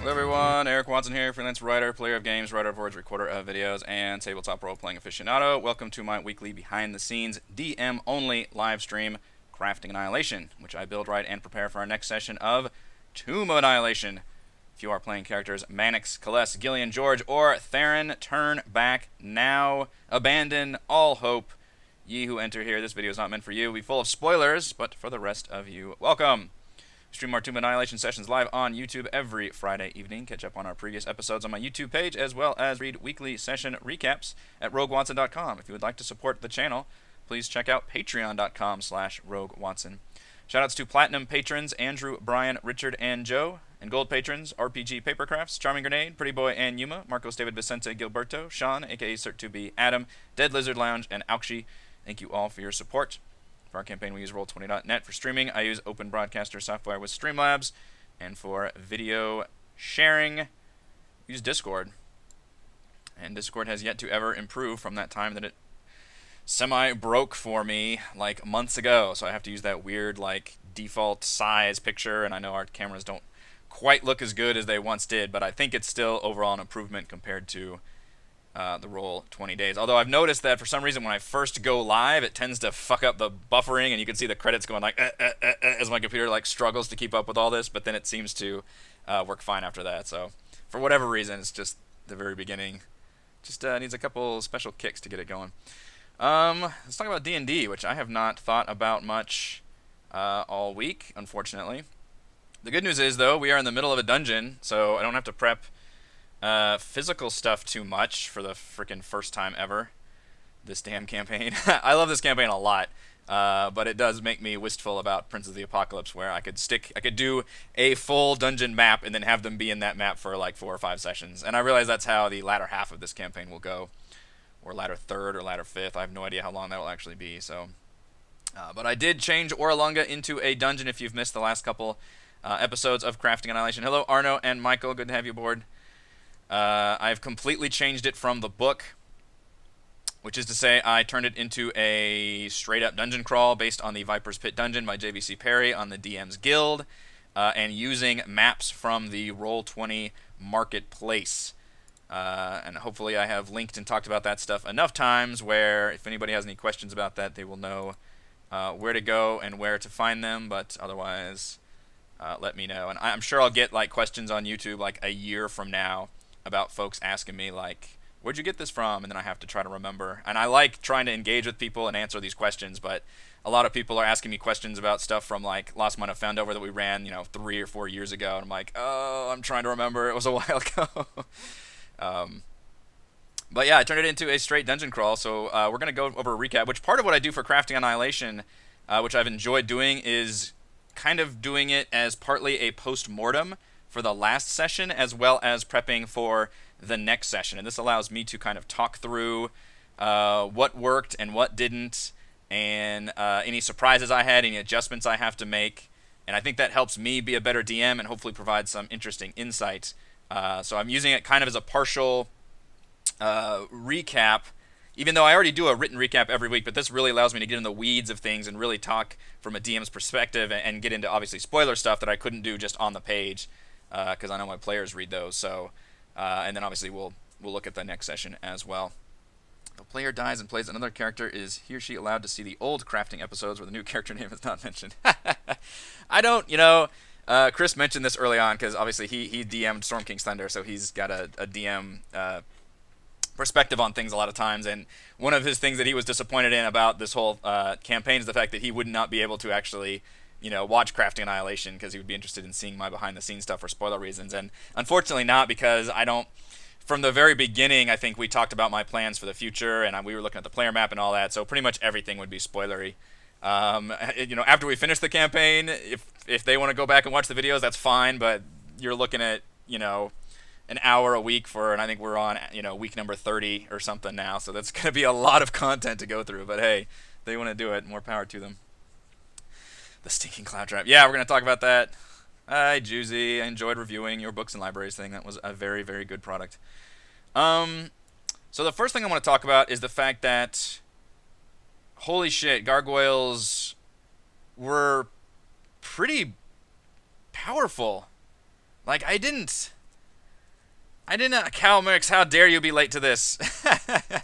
Hello everyone, Eric Watson here, freelance writer, player of games, writer of words, recorder of videos, and tabletop role-playing aficionado. Welcome to my weekly behind-the-scenes, DM-only live stream, Crafting Annihilation, which I build, write, and prepare for our next session of Tomb of Annihilation. If you are playing characters Mannix, Kaless, Gillian, George, or Theron, turn back now. Abandon all hope. Ye who enter here, this video is not meant for you. We'll be full of spoilers, but for the rest of you, welcome. Stream our Tomb of Annihilation sessions live on YouTube every Friday evening. Catch up on our previous episodes on my YouTube page, as well as read weekly session recaps at roguewatson.com. If you would like to support the channel, please check out patreon.com/roguewatson. Shoutouts to Platinum patrons Andrew, Brian, Richard, and Joe, and Gold patrons RPG Papercrafts, Charming Grenade, Pretty Boy, and Yuma, Marcos, David, Vicente, Gilberto, Sean, aka Cert2B, Adam, Dead Lizard Lounge, and Aukshi. Thank you all for your support. For our campaign, we use Roll20.net. For streaming, I use Open Broadcaster software with Streamlabs. And for video sharing, use Discord. And Discord has yet to ever improve from that time that it semi-broke for me like months ago. So I have to use that weird like default size picture, and I know our cameras don't quite look as good as they once did, but I think it's still overall an improvement compared to the roll 20 days. Although I've noticed that for some reason when I first go live, it tends to fuck up the buffering, and you can see the credits going like as my computer like struggles to keep up with all this, but then it seems to work fine after that. So for whatever reason, it's just the very beginning. Just needs a couple special kicks to get it going. Let's talk about D&D, which I have not thought about much all week, unfortunately. The good news is, though, we are in the middle of a dungeon, so I don't have to prep physical stuff too much for the freaking first time ever. This damn campaign. I love this campaign a lot, but it does make me wistful about Prince of the Apocalypse, where I could do a full dungeon map and then have them be in that map for like 4 or 5 sessions. And I realize that's how the latter half of this campaign will go, or latter third or latter fifth. I have no idea how long that will actually be. So, but I did change Oralunga into a dungeon. If you've missed the last couple episodes of Crafting Annihilation, hello Arno and Michael, good to have you aboard. I've completely changed it from the book, which is to say I turned it into a straight-up dungeon crawl based on the Viper's Pit Dungeon by JVC Perry on the DM's Guild, and using maps from the Roll20 Marketplace. And hopefully I have linked and talked about that stuff enough times where if anybody has any questions about that, they will know where to go and where to find them, but otherwise let me know. And I'm sure I'll get like questions on YouTube like a year from now about folks asking me like, where'd you get this from? And then I have to try to remember. And I like trying to engage with people and answer these questions, but a lot of people are asking me questions about stuff from like Lost Mine of Foundover that we ran, 3 or 4 years ago, and I'm like, oh, I'm trying to remember. It was a while ago. But yeah, I turned it into a straight dungeon crawl, so we're going to go over a recap, which part of what I do for Crafting Annihilation, which I've enjoyed doing, is kind of doing it as partly a post-mortem for the last session, as well as prepping for the next session. And this allows me to kind of talk through what worked and what didn't, and any surprises I had, any adjustments I have to make. And I think that helps me be a better DM and hopefully provide some interesting insight. So I'm using it kind of as a partial recap, even though I already do a written recap every week, but this really allows me to get in the weeds of things and really talk from a DM's perspective and get into obviously spoiler stuff that I couldn't do just on the page, because I know my players read those. So, and then obviously we'll look at the next session as well. If a player dies and plays another character, is he or she allowed to see the old crafting episodes where the new character name is not mentioned? I don't, Chris mentioned this early on because obviously he DM'd Storm King's Thunder, so he's got a DM perspective on things a lot of times. And one of his things that he was disappointed in about this whole campaign is the fact that he would not be able to actually, watch Crafting Annihilation because he would be interested in seeing my behind-the-scenes stuff for spoiler reasons. And unfortunately not, because I don't. From the very beginning, I think we talked about my plans for the future, and we were looking at the player map and all that. So pretty much everything would be spoilery. After we finish the campaign, if they want to go back and watch the videos, that's fine. But you're looking at an hour a week and I think we're on week number 30 or something now. So that's gonna be a lot of content to go through. But hey, they want to do it. More power to them. The stinking cloud trap. Yeah, we're gonna talk about that. Hi, Juicy. I enjoyed reviewing your books and libraries thing. That was a very, very good product. So the first thing I want to talk about is the fact that, holy shit, gargoyles were pretty powerful. Like, I didn't I didn't. Cal Mix, how dare you be late to this?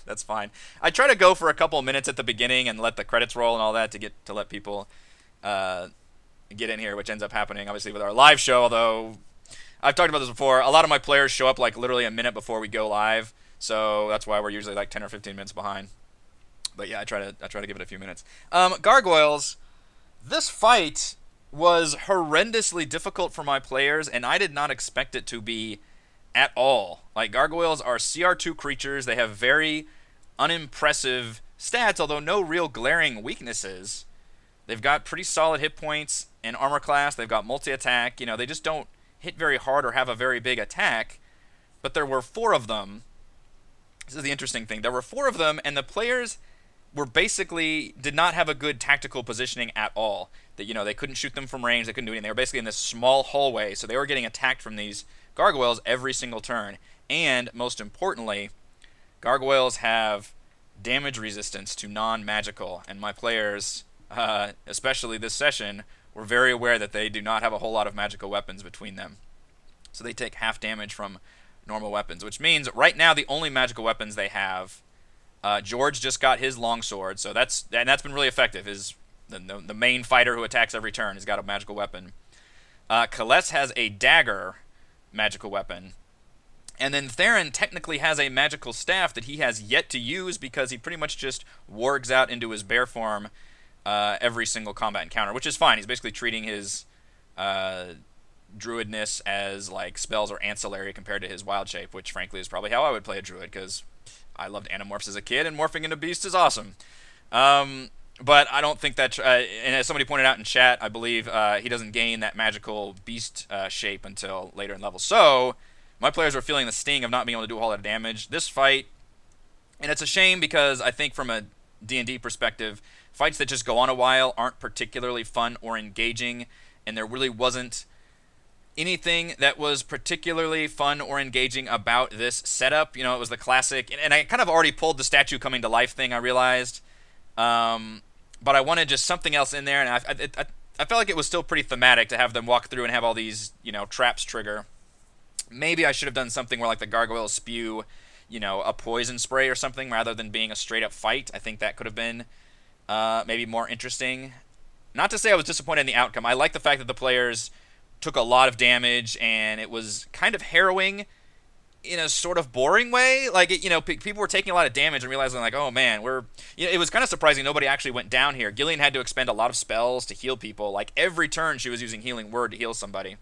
That's fine. I try to go for a couple of minutes at the beginning and let the credits roll and all that to let people uh, get in here, which ends up happening obviously with our live show. Although I've talked about this before, a lot of my players show up like literally a minute before we go live, so that's why we're usually like 10 or 15 minutes behind. But yeah, I try to give it a few minutes. Gargoyles. This fight was horrendously difficult for my players, and I did not expect it to be at all. Like, gargoyles are CR2 creatures. They have very unimpressive stats, although no real glaring weaknesses. They've got pretty solid hit points and armor class. They've got multi-attack. You know, they just don't hit very hard or have a very big attack. But there were 4 of them. This is the interesting thing. There were 4 of them, and the players were basically did not have a good tactical positioning at all. That, you know, they couldn't shoot them from range. They couldn't do anything. They were basically in this small hallway, so they were getting attacked from these gargoyles every single turn. And most importantly, gargoyles have damage resistance to non-magical, and my players, especially this session, were very aware that they do not have a whole lot of magical weapons between them. So they take half damage from normal weapons, which means right now the only magical weapons they have, George just got his longsword, so that's been really effective. The main fighter who attacks every turn has got a magical weapon. Kales has a dagger magical weapon. And then Theron technically has a magical staff that he has yet to use because he pretty much just wargs out into his bear form every single combat encounter, which is fine. He's basically treating his druidness as like spells or ancillary compared to his wild shape, which frankly is probably how I would play a druid because I loved Animorphs as a kid, and morphing into beasts is awesome. But I don't think that, and as somebody pointed out in chat, I believe he doesn't gain that magical beast shape until later in levels. So my players were feeling the sting of not being able to do a whole lot of damage. This fight, and it's a shame because I think from a D&D perspective, fights that just go on a while aren't particularly fun or engaging, and there really wasn't anything that was particularly fun or engaging about this setup. You know, it was the classic, and I kind of already pulled the statue coming to life thing, I realized. But I wanted just something else in there, and I felt like it was still pretty thematic to have them walk through and have all these, you know, traps trigger. Maybe I should have done something where like the gargoyles spew, you know, a poison spray or something rather than being a straight up fight. I think that could have been maybe more interesting. Not to say I was disappointed in the outcome. I like the fact that the players took a lot of damage, and it was kind of harrowing in a sort of boring way. Like, you know, people were taking a lot of damage and realizing like, oh man, you know, it was kind of surprising nobody actually went down here. Gillian had to expend a lot of spells to heal people. Like every turn she was using Healing Word to heal somebody,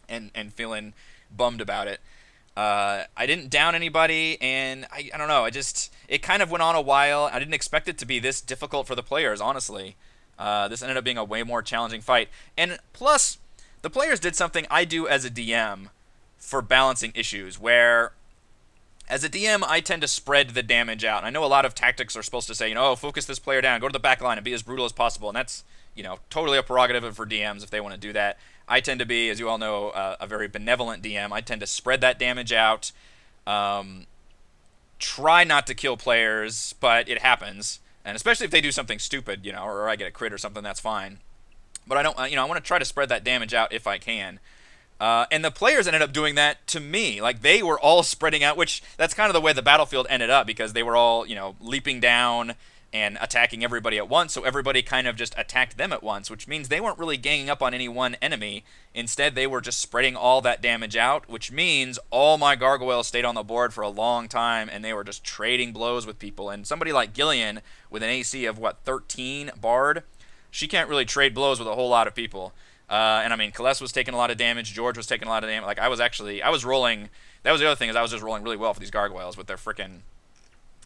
and feeling bummed about it. I didn't down anybody, and I don't know, it kind of went on a while. I didn't expect it to be this difficult for the players, honestly. This ended up being a way more challenging fight. And plus, the players did something I do as a DM for balancing issues, where as a DM, I tend to spread the damage out. And I know a lot of tactics are supposed to say, you know, oh, focus this player down, go to the back line and be as brutal as possible. And that's, you know, totally a prerogative for DMs if they want to do that. I tend to be, as you all know, a very benevolent DM. I tend to spread that damage out, try not to kill players, but it happens. And especially if they do something stupid, you know, or I get a crit or something, that's fine. But I don't, you know, I want to try to spread that damage out if I can. And the players ended up doing that to me. Like, they were all spreading out, which that's kind of the way the battlefield ended up, because they were all, you know, leaping down and attacking everybody at once. So everybody kind of just attacked them at once, which means they weren't really ganging up on any one enemy. Instead, they were just spreading all that damage out, which means all my gargoyles stayed on the board for a long time, and they were just trading blows with people. And somebody like Gillian, with an AC of, 13 Bard, she can't really trade blows with a whole lot of people. And I mean, Kales was taking a lot of damage. George was taking a lot of damage. Like, I was rolling. That was the other thing, is I was just rolling really well for these gargoyles with their frickin'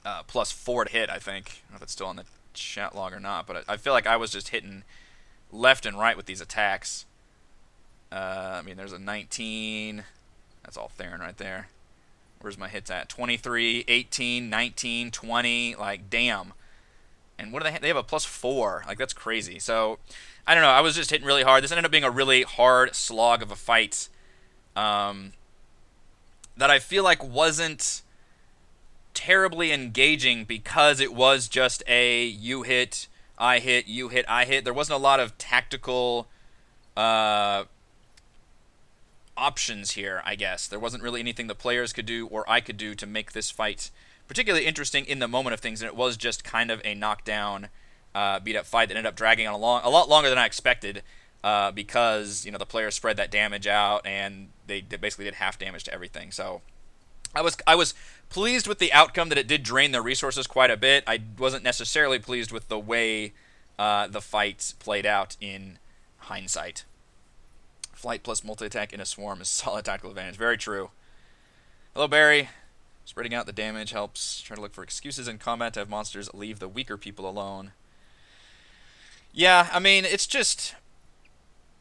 +4 to hit, I think. I don't know if it's still on the chat log or not, but I feel like I was just hitting left and right with these attacks. I mean, there's a 19. That's all Theron right there. Where's my hits at? 23, 18, 19, 20. Like, damn. And what do they have? They have a +4. Like, that's crazy. So, I don't know. I was just hitting really hard. This ended up being a really hard slog of a fight that I feel like wasn't terribly engaging because it was just a you hit, I hit, you hit, I hit. There wasn't a lot of tactical options here, I guess. There wasn't really anything the players could do or I could do to make this fight particularly interesting in the moment of things, and it was just kind of a knockdown, beat-up fight that ended up dragging on a lot longer than I expected, because the players spread that damage out and they basically did half damage to everything. So I was pleased with the outcome, that it did drain their resources quite a bit. I wasn't necessarily pleased with the way the fight played out in hindsight. Flight plus multi-attack in a swarm is solid tactical advantage. Very true. Hello, Barry. Spreading out the damage helps. Try to look for excuses in combat to have monsters leave the weaker people alone. Yeah, I mean, it's just...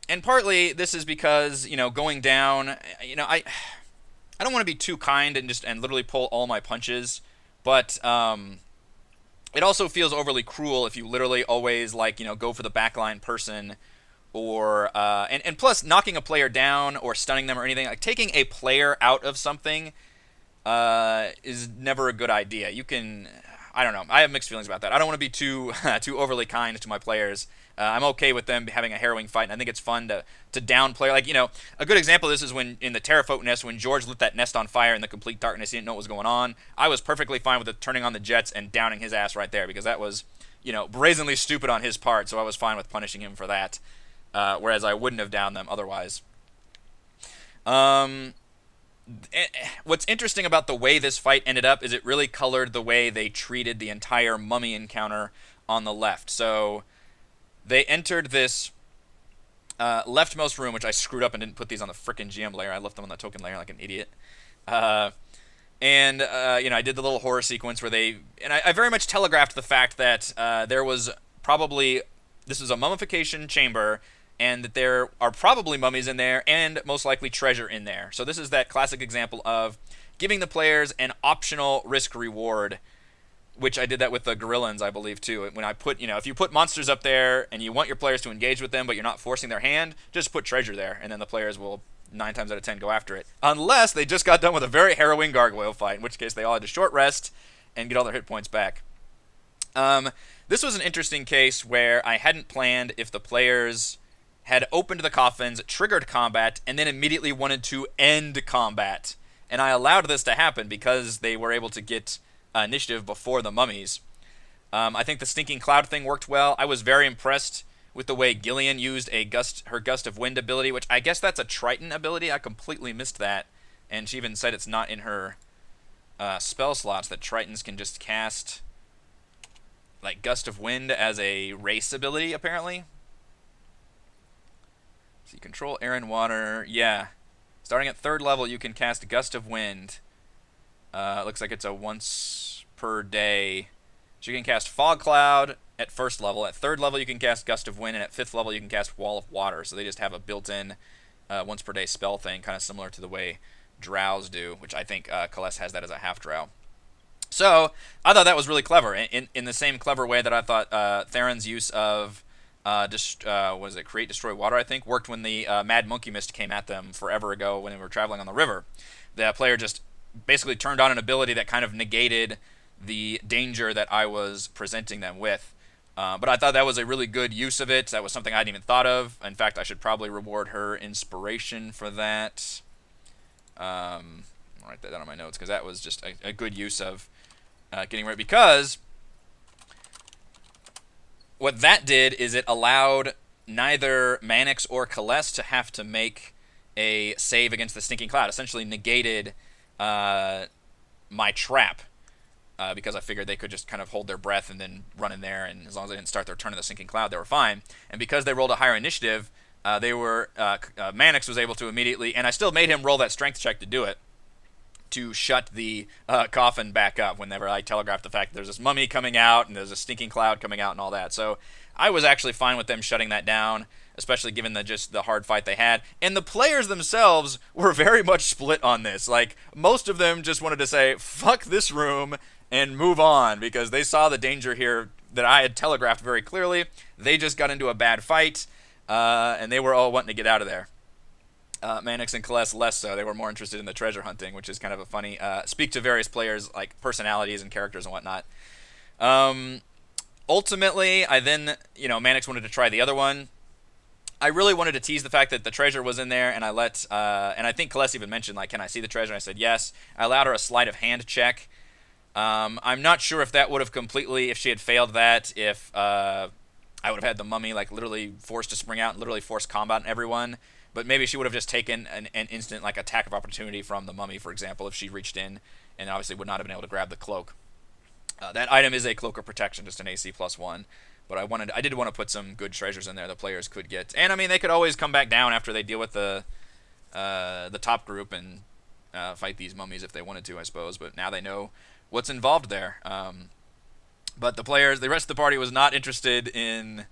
And partly this is because, going down, I don't want to be too kind and literally pull all my punches, but it also feels overly cruel if you literally always, go for the backline person, or and plus knocking a player down or stunning them or anything, like taking a player out of something is never a good idea. I don't know. I have mixed feelings about that. I don't want to be too overly kind to my players. I'm okay with them having a harrowing fight, and I think it's fun to down player. A good example of this is when in the Terrafolk nest, when George lit that nest on fire in the complete darkness, he didn't know what was going on. I was perfectly fine with turning on the jets and downing his ass right there, because that was, brazenly stupid on his part, so I was fine with punishing him for that, whereas I wouldn't have downed them otherwise. What's interesting about the way this fight ended up is it really colored the way they treated the entire mummy encounter on the left. So they entered this leftmost room, which I screwed up and didn't put these on the frickin' GM layer. I left them on the token layer like an idiot. I did the little horror sequence where I very much telegraphed the fact that this was a mummification chamber, and that there are probably mummies in there and most likely treasure in there. So this is that classic example of giving the players an optional risk-reward, which I did that with the Gorillans, I believe, too. When I put, if you put monsters up there and you want your players to engage with them but you're not forcing their hand, just put treasure there, and then the players will 9 times out of 10 go after it. Unless they just got done with a very harrowing gargoyle fight, in which case they all had to short rest and get all their hit points back. This was an interesting case where I hadn't planned if the players had opened the coffins, triggered combat, and then immediately wanted to end combat. And I allowed this to happen because they were able to get initiative before the mummies. I think the Stinking Cloud thing worked well. I was very impressed with the way Gillian used her Gust of Wind ability, which I guess that's a Triton ability. I completely missed that. And she even said it's not in her spell slots, that Tritons can just cast Gust of Wind as a race ability, apparently. So you control air and water. Yeah. Starting at 3rd level, you can cast Gust of Wind. Looks like it's a once per day. So you can cast Fog Cloud at 1st level. At 3rd level, you can cast Gust of Wind. And at 5th level, you can cast Wall of Water. So they just have a built-in once per day spell thing, kind of similar to the way Drows do, which I think Kaless has that as a half Drow. So I thought that was really clever. In the same clever way that I thought Theron's use of Create, Destroy, Water, I think, worked when the Mad Monkey Mist came at them forever ago when they were traveling on the river. The player just basically turned on an ability that kind of negated the danger that I was presenting them with. But I thought that was a really good use of it. That was something I hadn't even thought of. In fact, I should probably reward her inspiration for that. I'll write that down on my notes, because that was just a good use of getting rid, because what that did is it allowed neither Mannix or Kaless to have to make a save against the Stinking Cloud. Essentially negated my trap, because I figured they could just kind of hold their breath and then run in there, and as long as they didn't start their turn in the Sinking Cloud, they were fine. And because they rolled a higher initiative, Mannix was able to immediately, and I still made him roll that strength check to do it, to shut the coffin back up whenever I telegraphed the fact that there's this mummy coming out and there's a Stinking Cloud coming out and all that. So I was actually fine with them shutting that down, especially given the hard fight they had. And the players themselves were very much split on this. Most of them just wanted to say, fuck this room, and move on, because they saw the danger here that I had telegraphed very clearly. They just got into a bad fight, and they were all wanting to get out of there. Mannix and Kaless less so. They were more interested in the treasure hunting, which is kind of a funny speak to various players, personalities and characters and whatnot. Ultimately, I then, Mannix wanted to try the other one. I really wanted to tease the fact that the treasure was in there, and I let, and I think Celeste even mentioned, like, can I see the treasure? And I said yes. I allowed her a sleight of hand check. I'm not sure if that would have completely, if she had failed that, if I would have had the mummy, like, literally forced to spring out and literally force combat on everyone. But maybe she would have just taken an instant, like, attack of opportunity from the mummy, for example, if she reached in, and obviously would not have been able to grab the cloak. That item is a cloak of protection, just an AC +1. But I did want to put some good treasures in there the players could get, and I mean they could always come back down after they deal with the top group and fight these mummies if they wanted to, I suppose. But now they know what's involved there. But the rest of the party was not interested in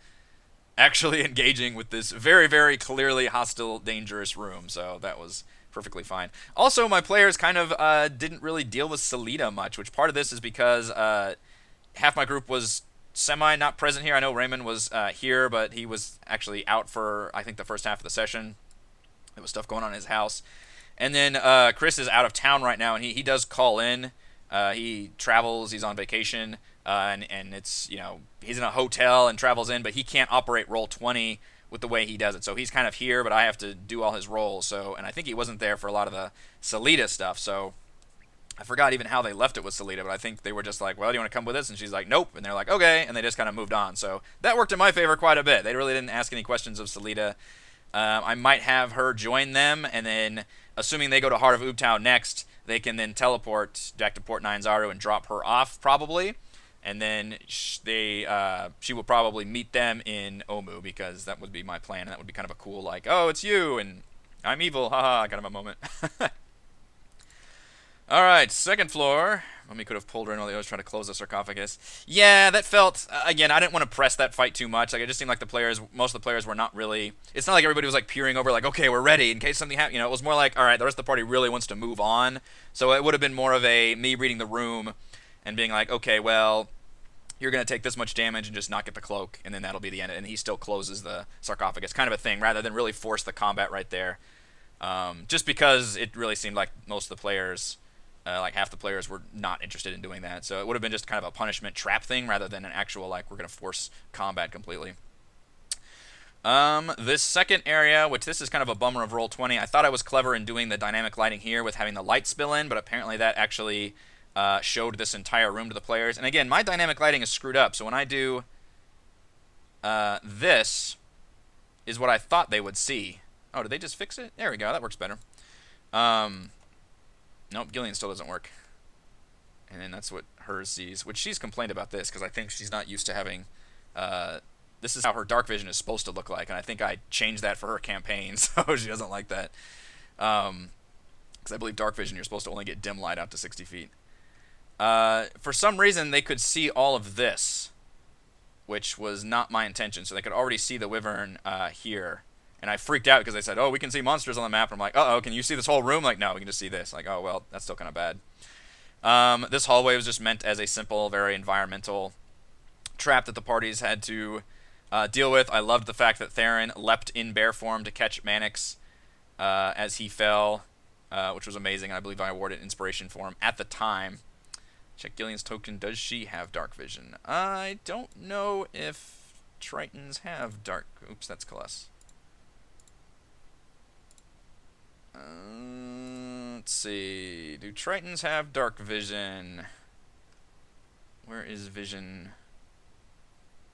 actually engaging with this very, very clearly hostile, dangerous room. So that was perfectly fine. Also, my players kind of didn't really deal with Selita much, which part of this is because half my group was semi not present here. I know Raymond was here, but he was actually out for, I think, the first half of the session. There was stuff going on in his house. And then Chris is out of town right now, and he does call in. He travels, he's on vacation, and it's, you know, he's in a hotel and travels in, but he can't operate Roll20 with the way he does it. So he's kind of here, but I have to do all his rolls. So, and I think he wasn't there for a lot of the Selita stuff, so I forgot even how they left it with Selita, but I think they were just like, well, do you want to come with us? And she's like, nope. And they're like, okay. And they just kind of moved on. So that worked in my favor quite a bit. They really didn't ask any questions of Selita. I might have her join them, and then, assuming they go to Heart of Oobtown next, they can then teleport back to Port 9 Zaru and drop her off, probably. And then she will probably meet them in Omu, because that would be my plan. And that would be kind of a cool, like, oh, it's you, and I'm evil, haha, kind of a moment. Alright, second floor. Mummy could have pulled her in while they was trying to close the sarcophagus. Yeah, that felt, again, I didn't want to press that fight too much. Like, it just seemed like most of the players were not really, it's not like everybody was like peering over, like, okay, we're ready in case something happens. You know, it was more like, alright, the rest of the party really wants to move on. So it would have been more of me reading the room and being like, okay, well, you're going to take this much damage and just not get the cloak, and then that'll be the end. And he still closes the sarcophagus, kind of a thing, rather than really force the combat right there. Just because it really seemed like most of the players, like half the players, were not interested in doing that. So it would have been just kind of a punishment trap thing rather than an actual, like, we're going to force combat completely. This second area, which this is kind of a bummer of Roll20, I thought I was clever in doing the dynamic lighting here with having the light spill in, but apparently that actually showed this entire room to the players. And again, my dynamic lighting is screwed up, so when I do this is what I thought they would see. Oh, did they just fix it? There we go, that works better. Nope, Gillian still doesn't work. And then that's what hers sees, which she's complained about this, because I think she's not used to having, this is how her dark vision is supposed to look like, and I think I changed that for her campaign, so she doesn't like that. Because I believe dark vision, you're supposed to only get dim light out to 60 feet. For some reason, they could see all of this, which was not my intention, so they could already see the wyvern here. And I freaked out because they said, oh, we can see monsters on the map. And I'm like, uh-oh, can you see this whole room? Like, no, we can just see this. Like, oh, well, that's still kind of bad. This hallway was just meant as a simple, very environmental trap that the parties had to deal with. I loved the fact that Theron leapt in bear form to catch Mannix as he fell, which was amazing. And I believe I awarded inspiration for him at the time. Check Gillian's token. Does she have dark vision? I don't know if Tritons have dark... Oops, that's Celeste. Let's see. Do Tritons have dark vision? Where is vision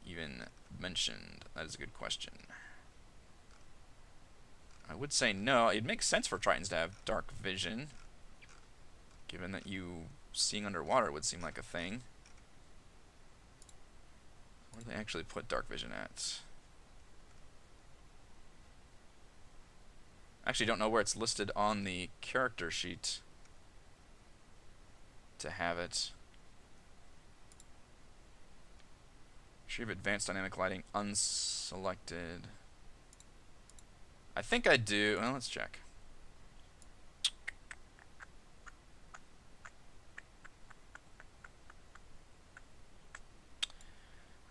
even mentioned? That is a good question. I would say no. It makes sense for Tritons to have dark vision, given that seeing underwater would seem like a thing. Where do they actually put dark vision at? I actually don't know where it's listed on the character sheet to have it. Retrieve advanced dynamic lighting unselected. I think I do. Well, let's check.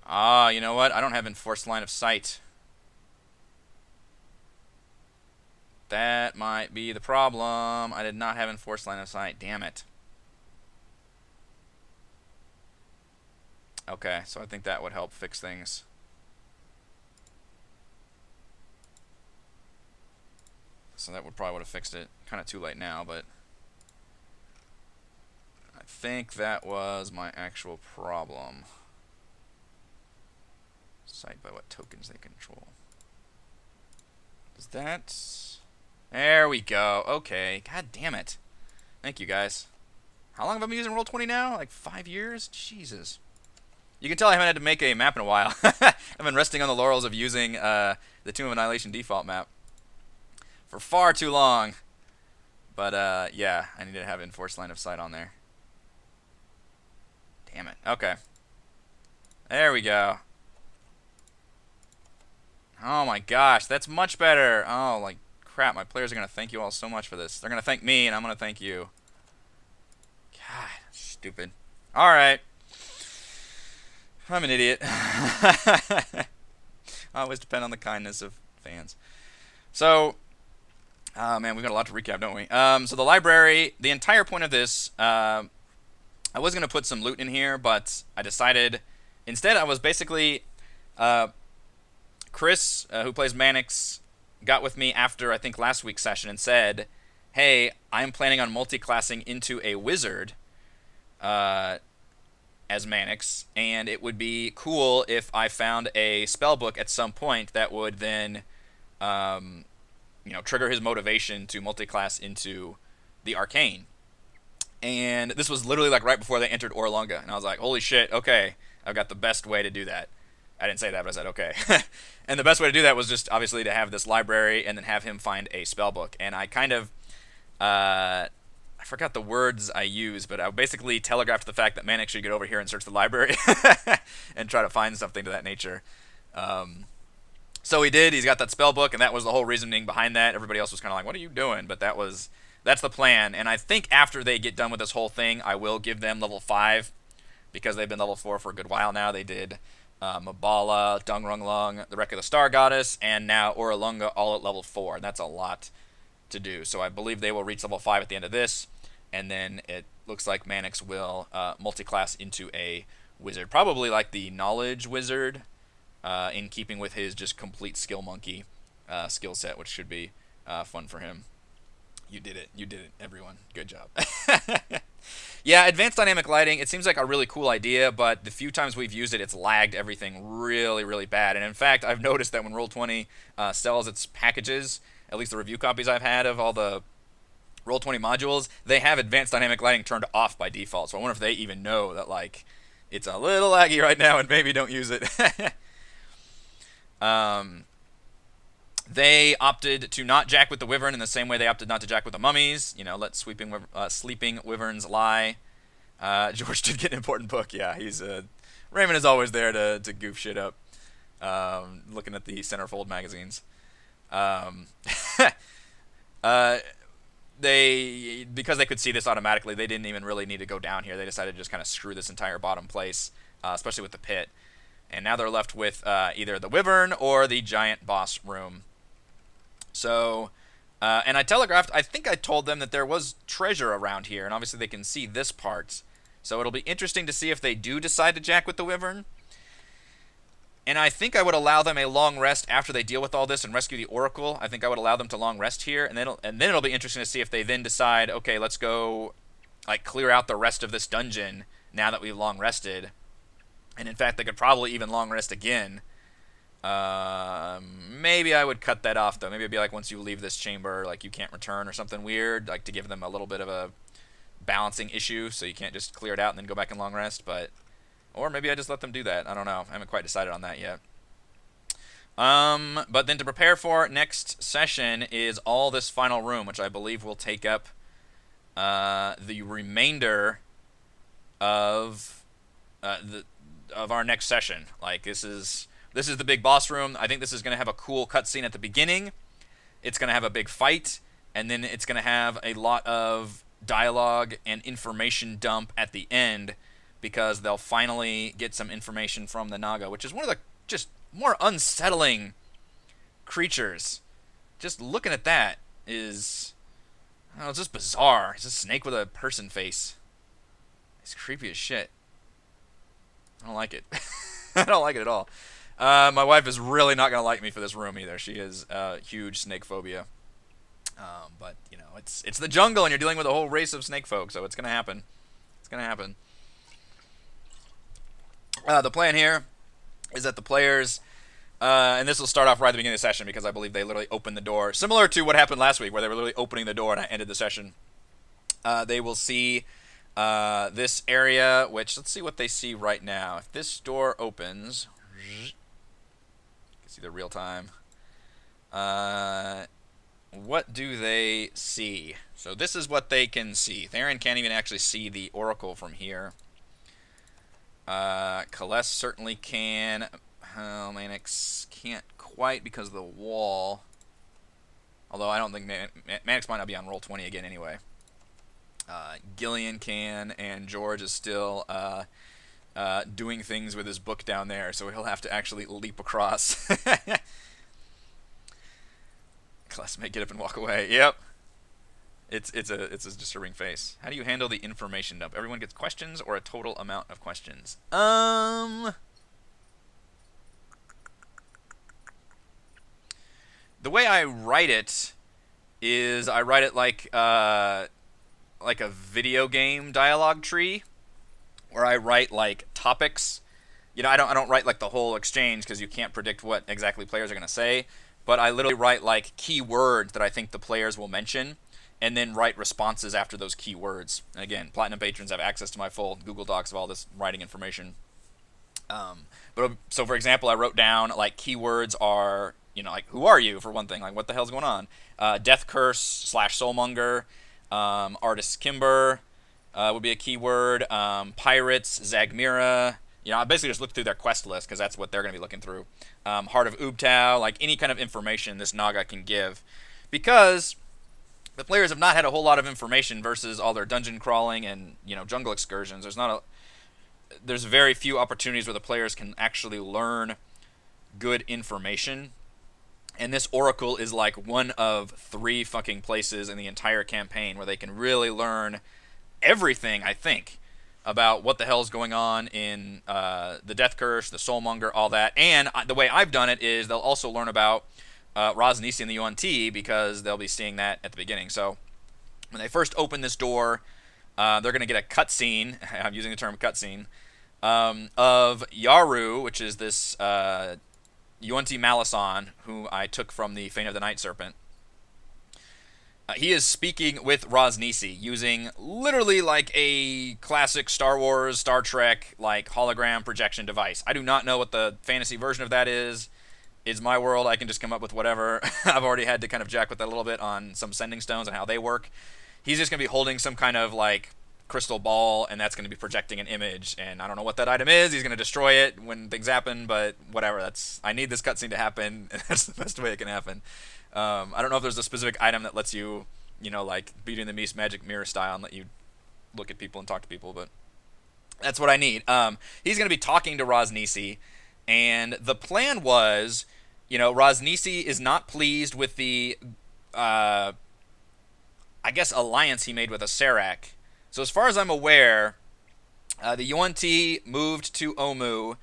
Ah, you know what? I don't have enforced line of sight. That might be the problem. I did not have enforced line of sight. Damn it. Okay, so I think that would help fix things. So that probably would have fixed it. Kind of too late now, but I think that was my actual problem. Cite by what tokens they control. Is that... There we go. Okay. God damn it. Thank you, guys. How long have I been using Roll20 now? Like 5 years? Jesus. You can tell I haven't had to make a map in a while. I've been resting on the laurels of using the Tomb of Annihilation default map for far too long. But, yeah, I need to have enforced line of sight on there. Damn it. Okay. There we go. Oh my gosh, that's much better. Oh, like, crap, my players are going to thank you all so much for this. They're going to thank me, and I'm going to thank you. God, stupid. Alright. I'm an idiot. I always depend on the kindness of fans. So, man, we've got a lot to recap, don't we? So the library, the entire point of this, I was going to put some loot in here, but I decided, instead I was basically, Chris, who plays Mannix, got with me after, I think, last week's session and said, hey, I'm planning on multi-classing into a wizard, as Mannix, and it would be cool if I found a spell book at some point that would then, you know, trigger his motivation to multi-class into the arcane. And this was literally like right before they entered Orlunga, and I was like, holy shit, okay, I've got the best way to do that. I didn't say that, but I said okay. And the best way to do that was just obviously to have this library and then have him find a spell book. And I kind of, I forgot the words I used, but I basically telegraphed the fact that Mannix should get over here and search the library and try to find something to that nature. So he did. He's got that spell book, and that was the whole reasoning behind that. Everybody else was kind of like, what are you doing? But that's the plan. And I think after they get done with this whole thing, I will give them level 5 because they've been level 4 for a good while now. They did Mabala, Dungrunglung, the Wreck of the Star Goddess, and now Orlunga all at level 4. And that's a lot to do. So I believe they will reach level 5 at the end of this, and then it looks like Mannix will multi-class into a wizard. Probably like the Knowledge Wizard, in keeping with his just complete skill monkey skill set, which should be fun for him. You did it. You did it, everyone. Good job. Yeah, advanced dynamic lighting, it seems like a really cool idea, but the few times we've used it, it's lagged everything really, really bad. And in fact, I've noticed that when Roll20 sells its packages, at least the review copies I've had of all the Roll20 modules, they have advanced dynamic lighting turned off by default. So I wonder if they even know that, like, it's a little laggy right now and maybe don't use it. They opted to not jack with the Wyvern in the same way they opted not to jack with the mummies. You know, let sleeping Wyverns lie. George did get an important book. Yeah, he's Raymond is always there to goof shit up. Looking at the centerfold magazines. They, because they could see this automatically, they didn't even really need to go down here. They decided to just kind of screw this entire bottom place, especially with the pit. And now they're left with either the Wyvern or the giant boss room. So, and I telegraphed, I think I told them that there was treasure around here, and obviously they can see this part. So it'll be interesting to see if they do decide to jack with the Wyvern. And I think I would allow them a long rest after they deal with all this and rescue the Oracle. I think I would allow them to long rest here, and then it'll be interesting to see if they then decide, okay, let's go, like, clear out the rest of this dungeon now that we've long rested. And in fact, they could probably even long rest again. Maybe I would cut that off, though. Maybe it'd be like, once you leave this chamber, like, you can't return or something weird, like to give them a little bit of a balancing issue, so you can't just clear it out and then go back and long rest. But, or maybe I just let them do that. I don't know. I haven't quite decided on that yet. But then to prepare for next session is all this final room, which I believe will take up the remainder of our next session. Like, this is the big boss room. I think this is going to have a cool cutscene at the beginning. It's going to have a big fight, and then it's going to have a lot of dialogue and information dump at the end, because they'll finally get some information from the Naga, which is one of the just more unsettling creatures. Just looking at that is, I don't know, it's just bizarre. It's a snake with a person face. It's creepy as shit. I don't like it. I don't like it at all. My wife is really not going to like me for this room either. She has huge snake phobia. But you know, it's the jungle, and you're dealing with a whole race of snake folk, so it's gonna happen. It's gonna happen. The plan here is that the players, and this will start off right at the beginning of the session because I believe they literally opened the door, similar to what happened last week, where they were literally opening the door and I ended the session. They will see this area, which let's see what they see right now. If this door opens, you can see the real time. What do they see? So this is what they can see. Theron can't even actually see the oracle from here. Kales certainly can. Mannix can't quite because of the wall. Although I don't think Mannix might not be on roll 20 again anyway. Gillian can, and George is still doing things with his book down there, so he'll have to actually leap across. Kales may get up and walk away. Yep. It's a disturbing face. How do you handle the information dump? Everyone gets questions or a total amount of questions? The way I write it is I write it like a video game dialogue tree, where I write like topics. You know, I don't write like the whole exchange because you can't predict what exactly players are going to say. But I literally write like key words that I think the players will mention, and then write responses after those key words. And again, Platinum patrons have access to my full Google Docs of all this writing information. So for example, I wrote down like keywords are, you know, like who are you for one thing, like what the hell's going on? Death Curse / Soulmonger, Artist Kimber would be a keyword. Pirates, Zagmira. You know, I basically just looked through their quest list because that's what they're going to be looking through. Heart of Ubtao, like any kind of information this Naga can give, because the players have not had a whole lot of information versus all their dungeon crawling and, you know, jungle excursions. There's very few opportunities where the players can actually learn good information. And this Oracle is like one of 3 fucking places in the entire campaign where they can really learn everything, I think, about what the hell's going on in the Death Curse, the Soulmonger, all that. And the way I've done it is they'll also learn about Rosnisi and the UNT, because they'll be seeing that at the beginning. So when they first open this door, they're going to get a cutscene, I'm using the term cutscene, of Yaru, which is this UNT Malison, who I took from the Fane of the Night Serpent. He is speaking with Rosnisi using literally like a classic Star Wars, Star Trek, like hologram projection device. I do not know what the fantasy version of that is. It's my world. I can just come up with whatever. I've already had to kind of jack with that a little bit on some sending stones and how they work. He's just going to be holding some kind of like crystal ball, and that's going to be projecting an image. And I don't know what that item is. He's going to destroy it when things happen, but whatever. I need this cutscene to happen, and that's the best way it can happen. I don't know if there's a specific item that lets you, you know, like Beauty and the Beast magic mirror style and let you look at people and talk to people, but that's what I need. He's going to be talking to Rosnisi, and the plan was, you know, Rosnisi is not pleased with the, I guess, alliance he made with Acererak. So as far as I'm aware, the UNT moved to Omu,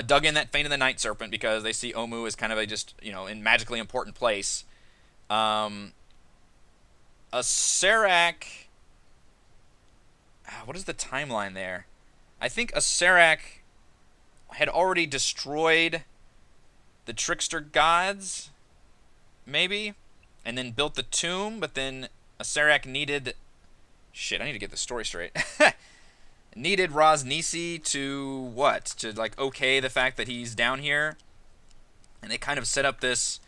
dug in that Fane of the Night Serpent because they see Omu as kind of a just, you know, in magically important place. Acererak, what is the timeline there? I think Acererak had already destroyed the Trickster Gods, maybe, and then built the tomb, but then Acererak needed... Shit, I need to get the story straight. Needed Rosnisi to, what? To, like, okay the fact that he's down here? And they kind of set up this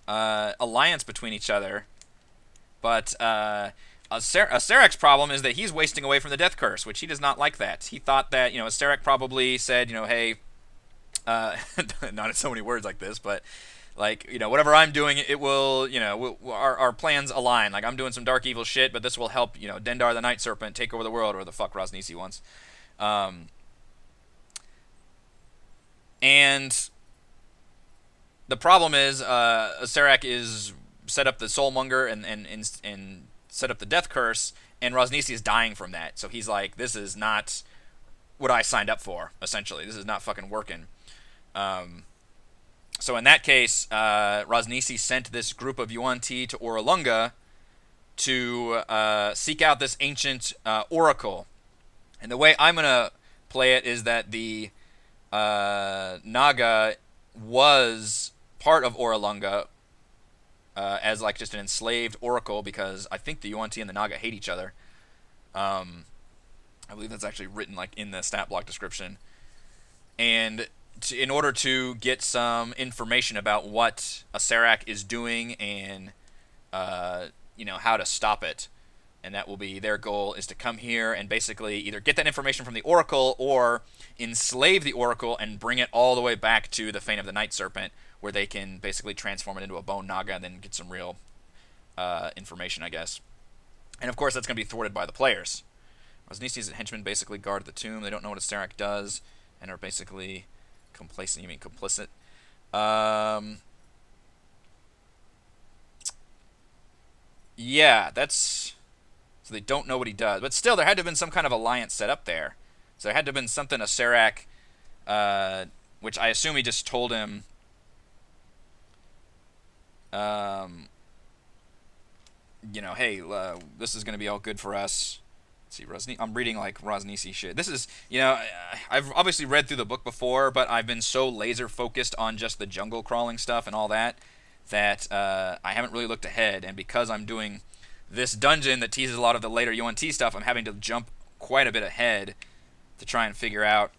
alliance between each other. But Acerek's problem is that he's wasting away from the Death Curse, which he does not like that. He thought that, you know, Acerek probably said, you know, hey, not in so many words like this, but, like, you know, whatever I'm doing, it will, you know, our plans align. Like, I'm doing some dark evil shit, but this will help, you know, Dendar the Night Serpent take over the world, or the fuck Rosnisi wants. And the problem is, Acererak is set up the Soulmonger and set up the Death Curse, and Rosnisi is dying from that. So he's like, this is not what I signed up for, essentially. This is not fucking working. So in that case, Rosnisi sent this group of UNT to Oralunga to seek out this ancient oracle. And the way I'm going to play it is that the Naga was part of Oralunga as like just an enslaved oracle, because I think the Yuan-Ti and the Naga hate each other. I believe that's actually written like in the stat block description. And in order to get some information about what Acererak is doing and how to stop it, and that will be their goal, is to come here and basically either get that information from the Oracle or enslave the Oracle and bring it all the way back to the Fane of the Night Serpent, where they can basically transform it into a Bone Naga and then get some real information, I guess. And of course, that's going to be thwarted by the players. Rosnisi's henchmen basically guard the tomb. They don't know what Acererak does and are basically complacent. You mean complicit? Yeah, that's... So they don't know what he does. But still, there had to have been some kind of alliance set up there. So there had to have been something Acererak, which I assume he just told him... hey, this is going to be all good for us. Let's see, I'm reading like Rosnisi shit. This is, I've obviously read through the book before, but I've been so laser focused on just the jungle crawling stuff and all that I haven't really looked ahead. And because I'm doing this dungeon that teases a lot of the later Yuan-Ti stuff, I'm having to jump quite a bit ahead to try and figure out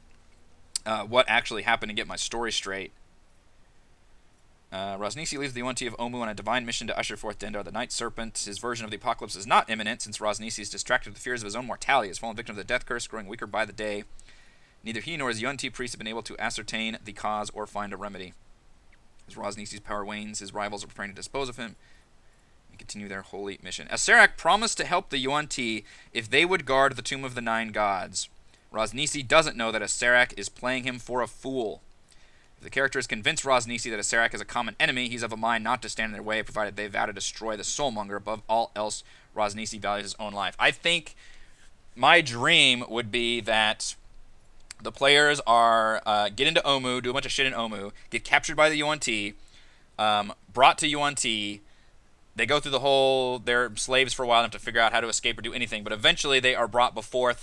what actually happened and get my story straight. Rosnisi leaves the Yuan-Ti of Omu on a divine mission to usher forth Dendar the Night Serpent. His version of the apocalypse is not imminent, since Rosnisi is distracted with the fears of his own mortality. He has fallen victim of the death curse, growing weaker by the day. Neither he nor his Yuan-Ti priests have been able to ascertain the cause or find a remedy. As Rosnisi's power wanes, his rivals are preparing to dispose of him and continue their holy mission. Acererak promised to help the Yuan-Ti if they would guard the Tomb of the Nine Gods. Rosnisi doesn't know that Acererak is playing him for a fool. If the character is convinced Rosnisi that Acererak is a common enemy, he's of a mind not to stand in their way, provided they vow to destroy the Soulmonger. Above all else, Rosnisi values his own life. I think my dream would be that the players are get into Omu, do a bunch of shit in Omu, get captured by the Yuan-Ti, brought to Yuan-Ti. They go through the whole, they're slaves for a while and have to figure out how to escape or do anything, but eventually they are brought before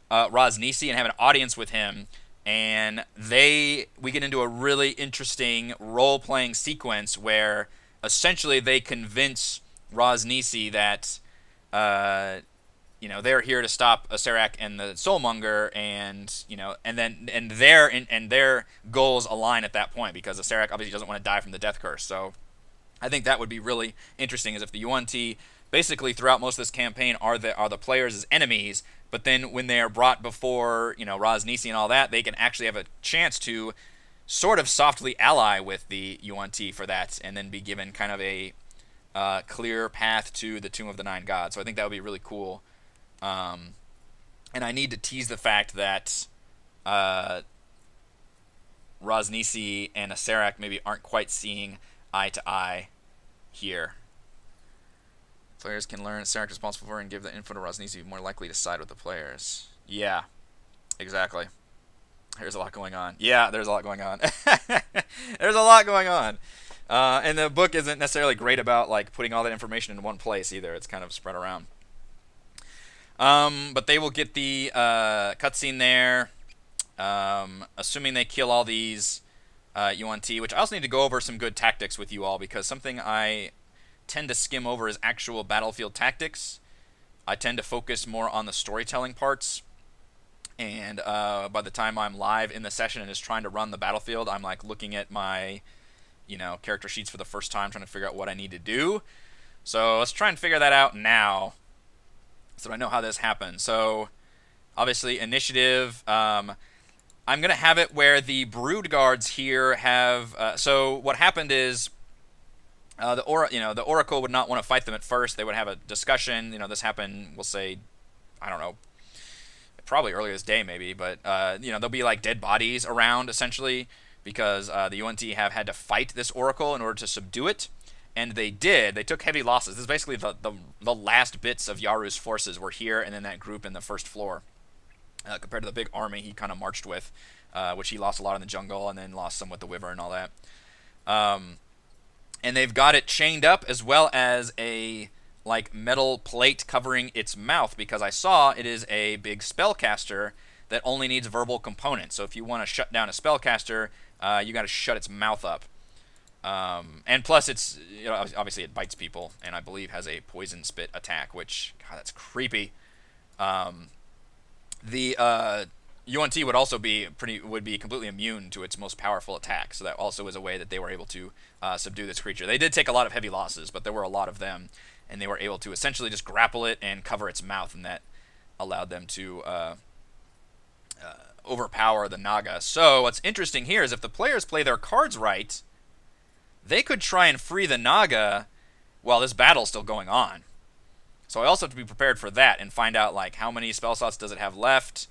Rosnisi and have an audience with him. And we get into a really interesting role-playing sequence where essentially they convince Rosnisi that, they're here to stop Acererak and the Soulmonger, and their goals align at that point, because Acererak obviously doesn't want to die from the death curse. So I think that would be really interesting, is if the Yuan-Ti basically throughout most of this campaign are the players as enemies. But then when they are brought before, Rosnisi and all that, they can actually have a chance to sort of softly ally with the Yuan-Ti for that, and then be given kind of a clear path to the Tomb of the Nine Gods. So I think that would be really cool. And I need to tease the fact that Rosnisi and Acererak maybe aren't quite seeing eye to eye here. Players can learn Acererak is responsible for and give the info to Rosnisi, more likely to side with the players. Yeah, exactly. There's a lot going on. Yeah, there's a lot going on. There's a lot going on. And the book isn't necessarily great about like putting all that information in one place either. It's kind of spread around. But they will get the cutscene there. Assuming they kill all these Yuan-Ti, which I also need to go over some good tactics with you all, because something I tend to skim over is actual battlefield tactics. I tend to focus more on the storytelling parts, and by the time I'm live in the session and is trying to run the battlefield, I'm like looking at my character sheets for the first time, trying to figure out what I need to do. So let's try and figure that out now, so I know how this happens. So obviously initiative, I'm gonna have it where the brood guards here have so what happened is the Oracle would not want to fight them at first. They would have a discussion. This happened, we'll say, I don't know, probably earlier this day maybe, but there'll be like dead bodies around essentially, because the Yuan-Ti have had to fight this Oracle in order to subdue it, and they did. They took heavy losses. This is basically the last bits of Yaru's forces were here, and then that group in the first floor, compared to the big army he kind of marched with, which he lost a lot in the jungle and then lost some with the Wyvern and all that. And they've got it chained up, as well as a like metal plate covering its mouth, because I saw it is a big spellcaster that only needs verbal components. So if you want to shut down a spellcaster, you got to shut its mouth up. And plus, it's, you know, obviously it bites people, and I believe has a poison spit attack, which, God, that's creepy. The UNT would also be completely immune to its most powerful attack, so that also was a way that they were able to subdue this creature. They did take a lot of heavy losses, but there were a lot of them, and they were able to essentially just grapple it and cover its mouth, and that allowed them to overpower the Naga. So what's interesting here is if the players play their cards right, they could try and free the Naga while this battle's still going on. So I also have to be prepared for that and find out, like, how many spell slots does it have left?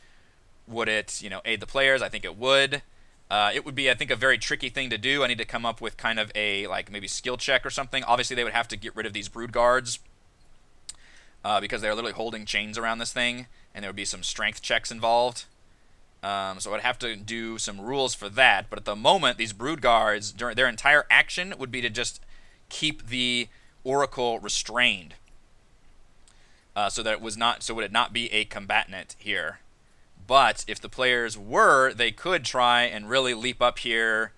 Would it, you know, aid the players? I think it would. It would be, I think, a very tricky thing to do. I need to come up with kind of a, like, maybe skill check or something. Obviously, they would have to get rid of these brood guards because they're literally holding chains around this thing, and there would be some strength checks involved. So I'd have to do some rules for that. But at the moment, these brood guards, during their entire action would be to just keep the Oracle restrained, so that it was not, so would it not be a combatant here. But if the players were, they could try and really leap up here,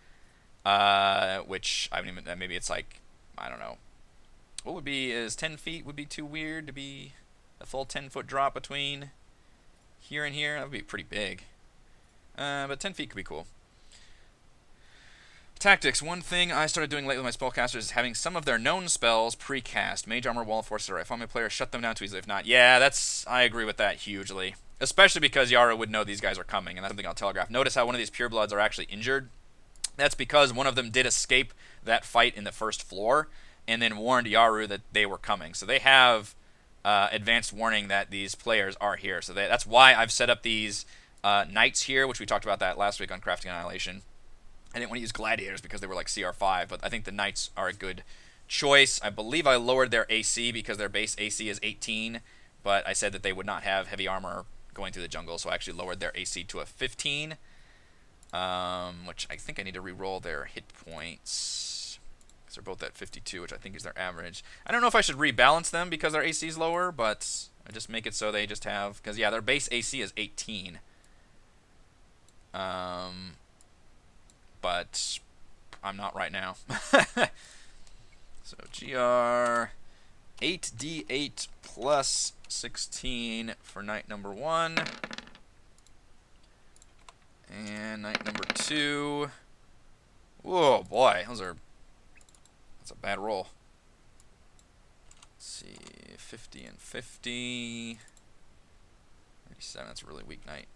which I mean, maybe it's like, I don't know, what would be, is 10 feet would be too weird to be a full 10-foot drop between here and here? That would be pretty big. But 10 feet could be cool. Tactics. One thing I started doing lately with my spellcasters is having some of their known spells pre-cast. Mage Armor, Wall of Force, or I find my players shut them down too easily if not. Yeah, I agree with that hugely. Especially because Yara would know these guys are coming, and that's something I'll telegraph. Notice how one of these purebloods are actually injured. That's because one of them did escape that fight in the first floor, and then warned Yaru that they were coming. So they have advanced warning that these players are here. So that's why I've set up these knights here, which we talked about that last week on Crafting Annihilation. I didn't want to use gladiators because they were like CR5, but I think the knights are a good choice. I believe I lowered their AC because their base AC is 18, but I said that they would not have heavy armor going through the jungle, so I actually lowered their AC to a 15, which I think I need to re-roll their hit points, because they're both at 52, which I think is their average. I don't know if I should rebalance them because their AC is lower, but I just make it so they just have, because yeah, their base AC is 18. But I'm not right now. So GR 8d8 plus 16 for night number 1. And night number 2. Whoa, boy, that's a bad roll. Let's see, 50 and 50. 37, that's a really weak night.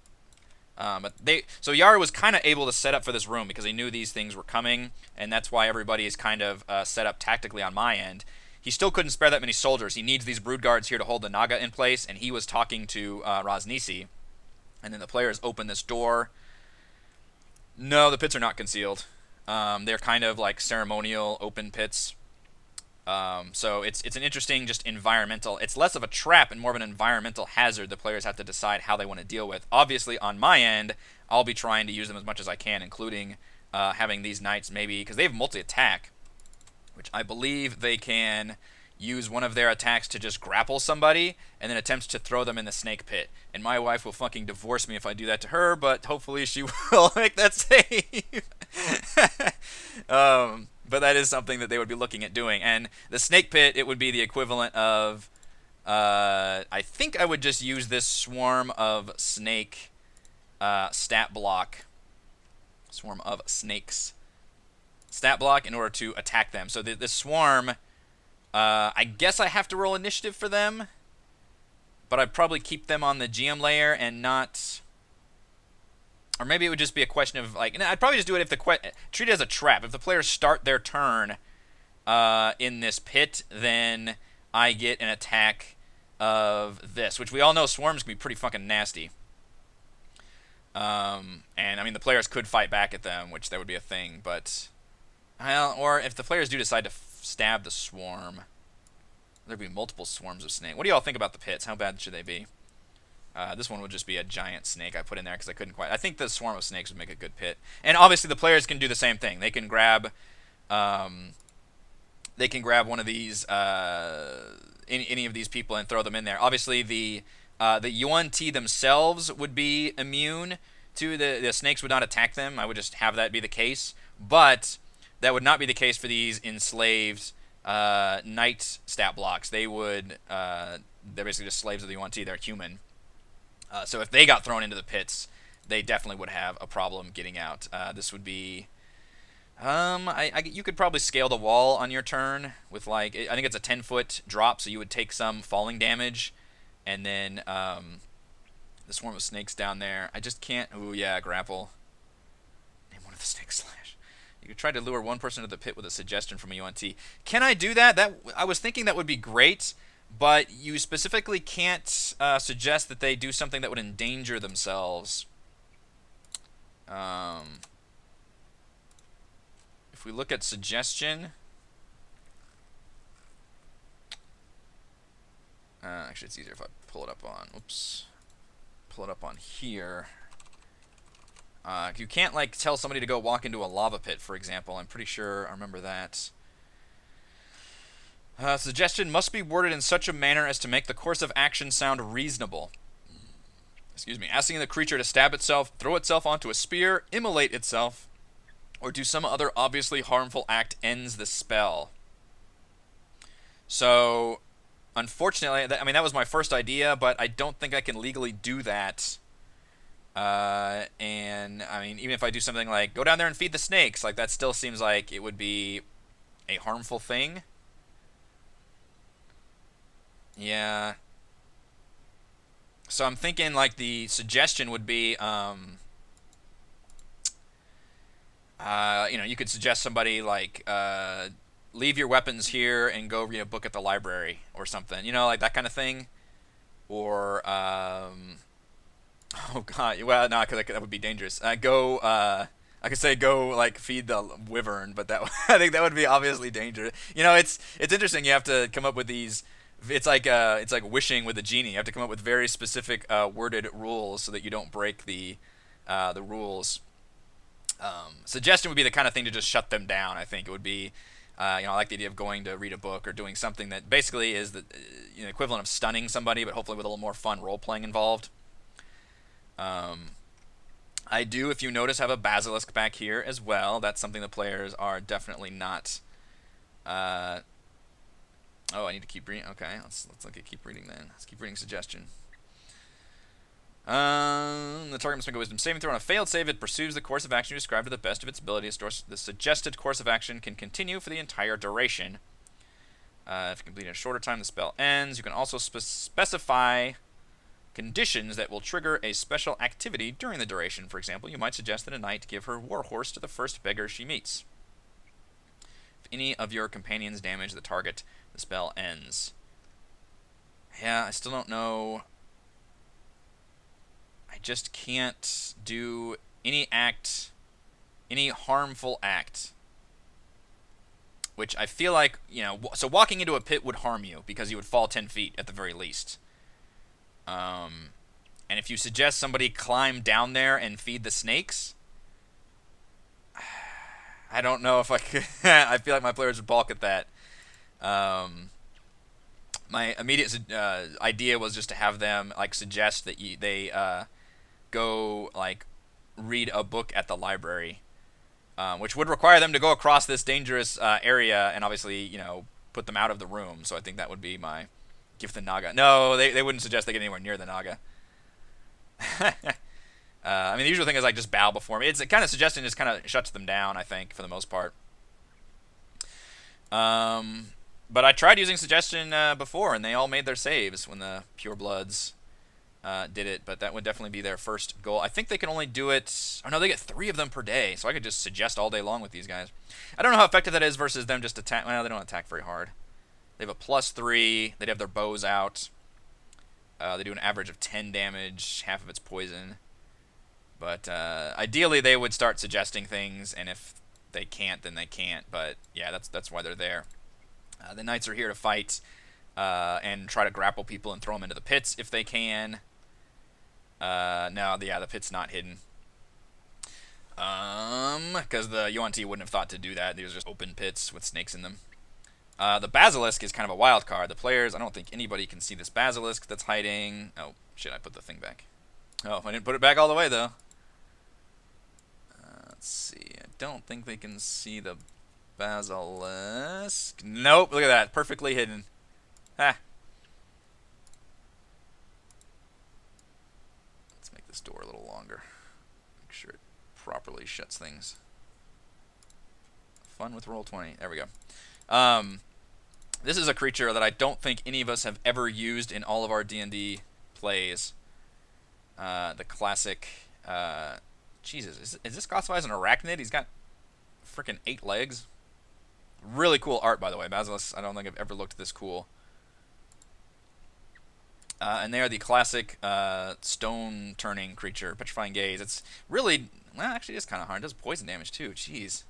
So Yara was kind of able to set up for this room because he knew these things were coming, and that's why everybody is kind of set up tactically on my end. He still couldn't spare that many soldiers. He needs these brood guards here to hold the Naga in place, and he was talking to Rosnisi. And then the players open this door. No, the pits are not concealed. They're kind of like ceremonial open pits. So it's an interesting just environmental, it's less of a trap and more of an environmental hazard the players have to decide how they want to deal with. Obviously on my end, I'll be trying to use them as much as I can, including having these knights maybe, because they have multi-attack, which I believe they can use one of their attacks to just grapple somebody and then attempt to throw them in the snake pit. And my wife will fucking divorce me if I do that to her, but hopefully she will make that save. But that is something that they would be looking at doing. And the snake pit, it would be the equivalent of, I think I would just use this swarm of snake stat block. Swarm of snakes stat block in order to attack them. So this swarm, I guess I have to roll initiative for them, but I'd probably keep them on the GM layer and not... Or maybe it would just be a question of, like, I'd probably just do it if treat it as a trap. If the players start their turn in this pit, then I get an attack of this, which we all know swarms can be pretty fucking nasty. And, I mean, the players could fight back at them, which that would be a thing, but... Well, or if the players do decide to stab the swarm, there'd be multiple swarms of snake. What do y'all think about the pits? How bad should they be? This one would just be a giant snake I put in there because I couldn't quite... I think the swarm of snakes would make a good pit. And obviously the players can do the same thing. They can grab they can grab one of these, any of these people and throw them in there. Obviously, the Yuan-Ti themselves would be immune to the snakes would not attack them. I would just have that be the case, but that would not be the case for these enslaved knight stat blocks. They would they're basically just slaves of the Yuan-Ti. They're human. So if they got thrown into the pits, they definitely would have a problem getting out. This would be you could probably scale the wall on your turn with like I think it's a 10-foot drop, so you would take some falling damage, and then the swarm of snakes down there. I just can't. Ooh yeah, grapple. Name one of the snakes slash. You could try to lure one person to the pit with a suggestion from a UNT. Can I do that? That I was thinking that would be great, but you specifically can't suggest that they do something that would endanger themselves. If we look at suggestion, actually it's easier if I pull it up on, pull it up on here. You can't like tell somebody to go walk into a lava pit, for example. I'm pretty sure I remember that. Suggestion must be worded in such a manner as to make the course of action sound reasonable. Excuse me. Asking the creature to stab itself, throw itself onto a spear, immolate itself, or do some other obviously harmful act ends the spell. So, unfortunately, I mean, that was my first idea, but I don't think I can legally do that. And, I mean, even if I do something like, go down there and feed the snakes, like, that still seems like it would be a harmful thing. Yeah. So I'm thinking, like, the suggestion would be, you know, you could suggest somebody like leave your weapons here and go read a book at the library or something, you know, like that kind of thing. Or oh god, well no, because that would be dangerous. I could say go like feed the wyvern, but that I think that would be obviously dangerous. You know, it's interesting. You have to come up with these. It's like wishing with a genie. You have to come up with very specific worded rules so that you don't break the rules. Suggestion would be the kind of thing to just shut them down. I think it would be, you know, I like the idea of going to read a book or doing something that basically is the equivalent of stunning somebody, but hopefully with a little more fun role playing involved. I do, if you notice, have a basilisk back here as well. That's something the players are definitely not. Oh, I need to keep reading. Okay, let's look at keep reading then. Let's keep reading suggestion. The target must make a wisdom saving throw. On a failed save, it pursues the course of action described to the best of its ability. The suggested course of action can continue for the entire duration. If completed in a shorter time, the spell ends. You can also specify conditions that will trigger a special activity during the duration. For example, you might suggest that a knight give her warhorse to the first beggar she meets. If any of your companions damage the target, the spell ends. Yeah, I still don't know. I just can't do any harmful act. Which I feel like, you know, so walking into a pit would harm you because you would fall 10 feet at the very least. And if you suggest somebody climb down there and feed the snakes, I don't know if I could. I feel like my players would balk at that. My immediate idea was just to have them like suggest that they go like read a book at the library, which would require them to go across this dangerous area and obviously, you know, put them out of the room. So I think that would be my give the Naga. No, they wouldn't suggest they get anywhere near the Naga. I mean, the usual thing is like just bow before me. It's a kind of suggestion just kind of shuts them down, I think, for the most part. But I tried using suggestion before, and they all made their saves when the Purebloods did it. But that would definitely be their first goal. I think they can only do it. Oh no, they get 3 of them per day, so I could just suggest all day long with these guys. I don't know how effective that is versus them just attack. Well, they don't attack very hard. They have a +3. They'd have their bows out. They do an average of 10 damage. Half of it's poison. But ideally, they would start suggesting things, and if they can't, then they can't. But yeah, that's why they're there. The knights are here to fight and try to grapple people and throw them into the pits if they can. No, yeah, the pit's not hidden. Because the Yuan-Ti wouldn't have thought to do that. These are just open pits with snakes in them. The Basilisk is kind of a wild card. The players, I don't think anybody can see this Basilisk that's hiding. Oh, shit, I put the thing back. Oh, I didn't put it back all the way, though. Let's see. I don't think they can see the Basilisk. Nope, look at that. Perfectly hidden. Ah. Let's make this door a little longer. Make sure it properly shuts things. Fun with Roll20. There we go. This is a creature that I don't think any of us have ever used in all of our D&D plays. The classic... Jesus, is this classified as an arachnid? He's got freaking 8 legs. Really cool art, by the way. Basilisk, I don't think I've ever looked this cool. And they are the classic stone-turning creature, Petrifying Gaze. It's really... Well, actually, it's kind of hard. It does poison damage, too. Jeez.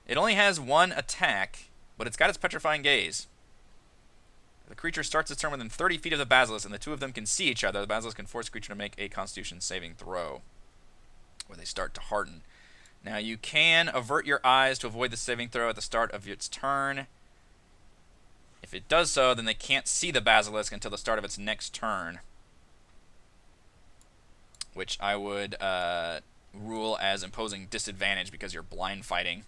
It only has 1 attack, but it's got its Petrifying Gaze. The creature starts its turn within 30 feet of the Basilisk, and the two of them can see each other. The Basilisk can force the creature to make a Constitution saving throw, where they start to harden. Now, you can avert your eyes to avoid the saving throw at the start of its turn. If it does so, then they can't see the Basilisk until the start of its next turn, which I would rule as imposing disadvantage because you're blind fighting.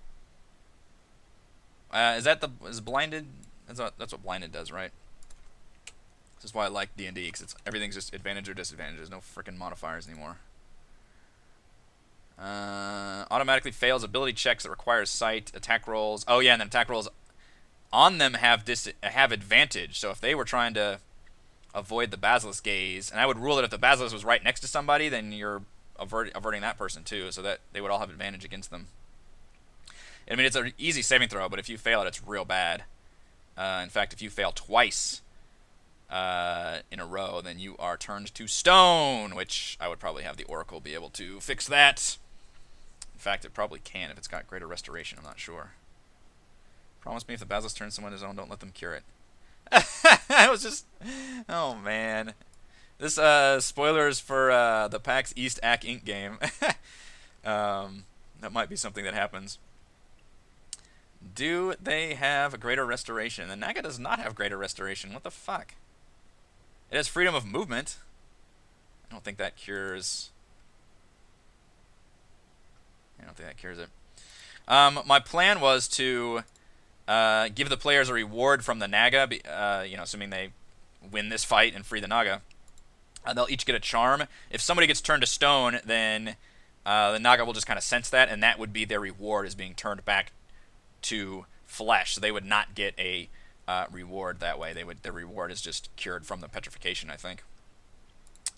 Is blinded? That's what blinded does, right? This is why I like D&D, because everything's just advantage or disadvantage. There's no freaking modifiers anymore. Automatically fails ability checks that requires sight. Attack rolls. Oh yeah, and then attack rolls on them have advantage. So if they were trying to avoid the Basilisk Gaze, and I would rule that if the Basilisk was right next to somebody, then you're averting that person too, so that they would all have advantage against them. I mean, it's an easy saving throw, but if you fail it, it's real bad. In fact, if you fail twice in a row, then you are turned to stone, which I would probably have the Oracle be able to fix that. In fact, it probably can if it's got greater restoration. I'm not sure. Promise me if the Basilisk turns someone his own, don't let them cure it. I was just... Oh, man. This, spoilers for the PAX East AC Inc. game. That might be something that happens. Do they have a greater restoration? The Naga does not have greater restoration. What the fuck? It has freedom of movement. I don't think that cures... I don't think that cures it. My plan was to give the players a reward from the Naga, assuming they win this fight and free the Naga. They'll each get a charm. If somebody gets turned to stone, then the Naga will just kind of sense that, and that would be their reward, is being turned back to flesh. So they would not get a reward that way. Their reward is just cured from the petrification, I think.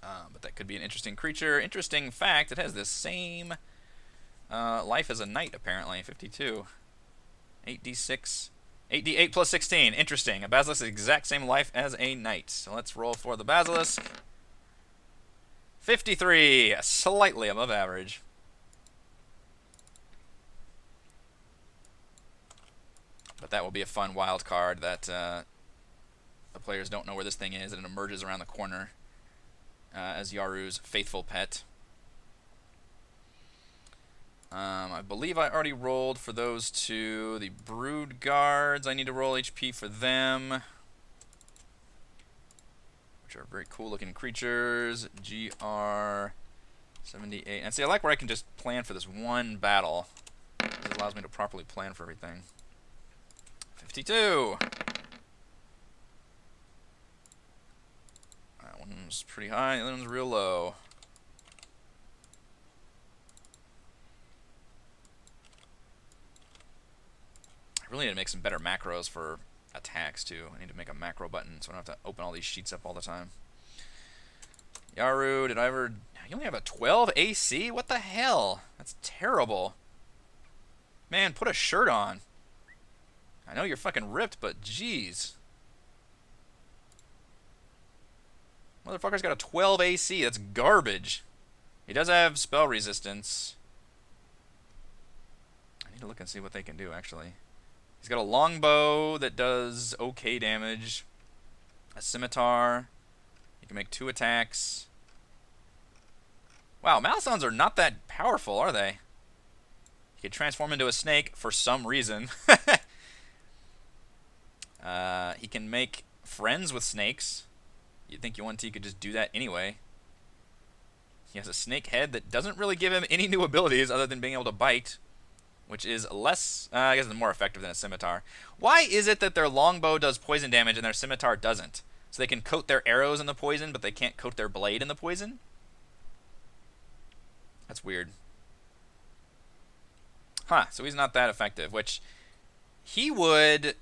But that could be an interesting creature. Interesting fact, it has the same life as a knight, apparently. 52. 8d6. 8d8 plus 16. Interesting. A Basilisk is the exact same life as a knight. So let's roll for the Basilisk. 53. Slightly above average. But that will be a fun wild card that the players don't know where this thing is, and it emerges around the corner as Yaru's faithful pet. I believe I already rolled for those two. The Brood Guards, I need to roll HP for them, which are very cool looking creatures. GR 78. And see, I like where I can just plan for this one battle. It allows me to properly plan for everything. 52. That one's pretty high, the other one's real low. I really need to make some better macros for attacks, too. I need to make a macro button so I don't have to open all these sheets up all the time. Yaru, did I ever... You only have a 12 AC? What the hell? That's terrible. Man, put a shirt on. I know you're fucking ripped, but jeez. Motherfucker's got a 12 AC. That's garbage. He does have spell resistance. I need to look and see what they can do, actually. He's got a longbow that does okay damage. A scimitar. He can make 2 attacks. Wow, Malisons are not that powerful, are they? He can transform into a snake for some reason. He can make friends with snakes. You'd think Yuan Ti could just do that anyway. He has a snake head that doesn't really give him any new abilities other than being able to bite, which is less, I guess, more effective than a scimitar. Why is it that their longbow does poison damage and their scimitar doesn't? So they can coat their arrows in the poison, but they can't coat their blade in the poison? That's weird. Huh, so he's not that effective, which he would...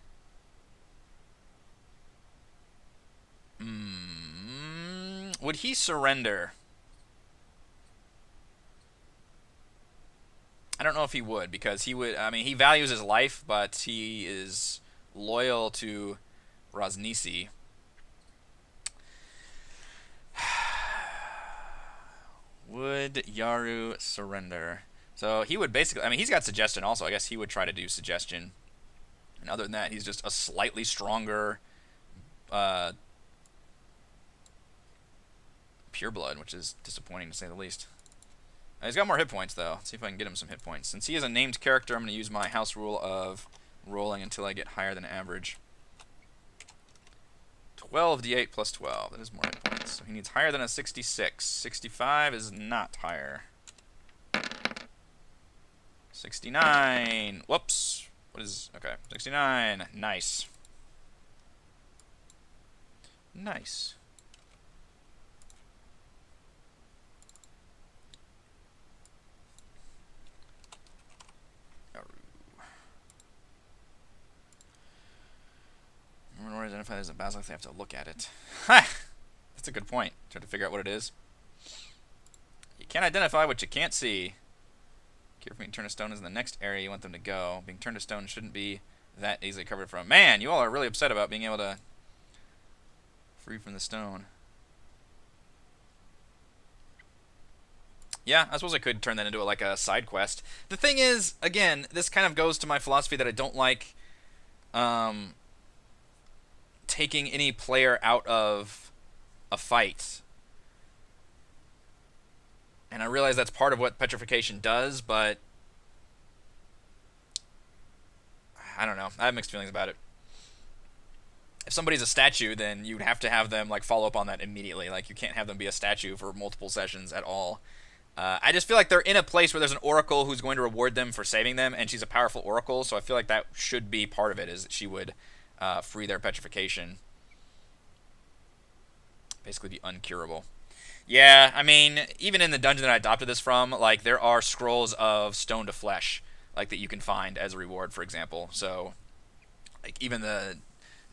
would he surrender? I don't know if he would, because he would... I mean, he values his life, but he is loyal to Rosnisi. Would Yaru surrender? So he would basically... I mean, he's got suggestion also. I guess he would try to do suggestion. And other than that, he's just a slightly stronger pureblood, which is disappointing to say the least. He's got more hit points, though. Let's see if I can get him some hit points. Since he is a named character, I'm going to use my house rule of rolling until I get higher than average. 12d8 plus 12. That is more hit points. So he needs higher than a 66. 65 is not higher. 69. Whoops. What is... Okay. 69. Nice. Nice. In order to identify it as a basilisk, they have to look at it. Ha! That's a good point. Try to figure out what it is. You can't identify what you can't see. Cure for being turned to stone is in the next area you want them to go. Being turned to stone shouldn't be that easily covered from. Man, you all are really upset about being able to free from the stone. Yeah, I suppose I could turn that into like a side quest. The thing is, again, this kind of goes to my philosophy that I don't like taking any player out of a fight. And I realize that's part of what petrification does, but I don't know. I have mixed feelings about it. If somebody's a statue, then you'd have to have them like follow up on that immediately. Like, you can't have them be a statue for multiple sessions at all. I just feel like they're in a place where there's an oracle who's going to reward them for saving them, and she's a powerful oracle, so I feel like that should be part of it, is that she would free their petrification. Basically be uncurable. Yeah, I mean, even in the dungeon that I adopted this from, like, there are scrolls of stone to flesh, like, that you can find as a reward, for example. So, like, even the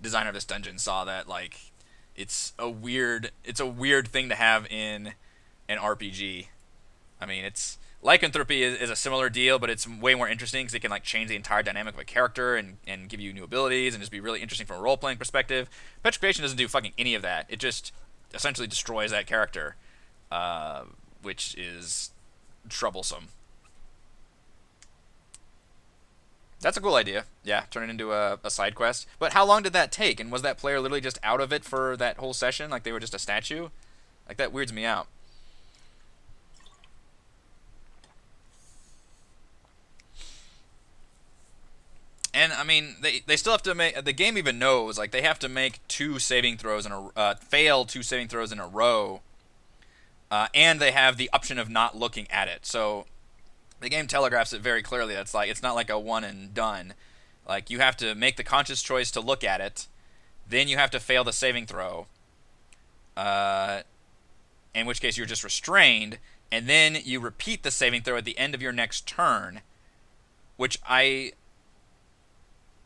designer of this dungeon saw that, like, it's a weird thing to have in an RPG. I mean, it's... Lycanthropy is a similar deal, but it's way more interesting because it can like change the entire dynamic of a character and give you new abilities and just be really interesting from a role-playing perspective. Petrification doesn't do fucking any of that. It just essentially destroys that character, which is troublesome. That's a cool idea. Yeah, turn it into a side quest. But how long did that take? And was that player literally just out of it for that whole session? Like they were just a statue? Like, that weirds me out. And I mean, they still have to make, the game even knows, like, they have to make fail 2 saving throws in a row, and they have the option of not looking at it. So the game telegraphs it very clearly. That's like, it's not like a one and done. Like, you have to make the conscious choice to look at it, then you have to fail the saving throw, in which case you're just restrained, and then you repeat the saving throw at the end of your next turn, which actually,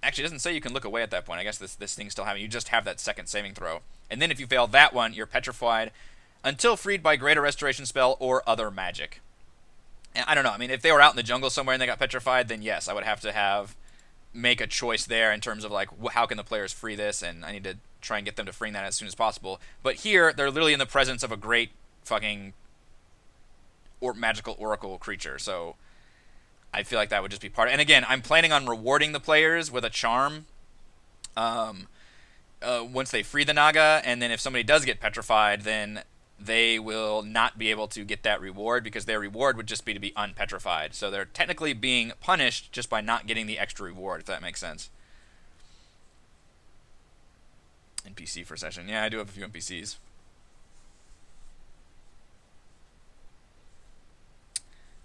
it doesn't say you can look away at that point. I guess this thing's still happening. You just have that second saving throw. And then if you fail that one, you're petrified until freed by Greater Restoration spell or other magic. And I don't know. I mean, if they were out in the jungle somewhere and they got petrified, then yes, I would have to make a choice there in terms of, like, how can the players free this, and I need to try and get them to free that as soon as possible. But here, they're literally in the presence of a great fucking magical oracle creature, so I feel like that would just be part of it. And again, I'm planning on rewarding the players with a charm once they free the Naga, and then if somebody does get petrified, then they will not be able to get that reward because their reward would just be to be unpetrified. So they're technically being punished just by not getting the extra reward, if that makes sense. NPC for session. Yeah, I do have a few NPCs.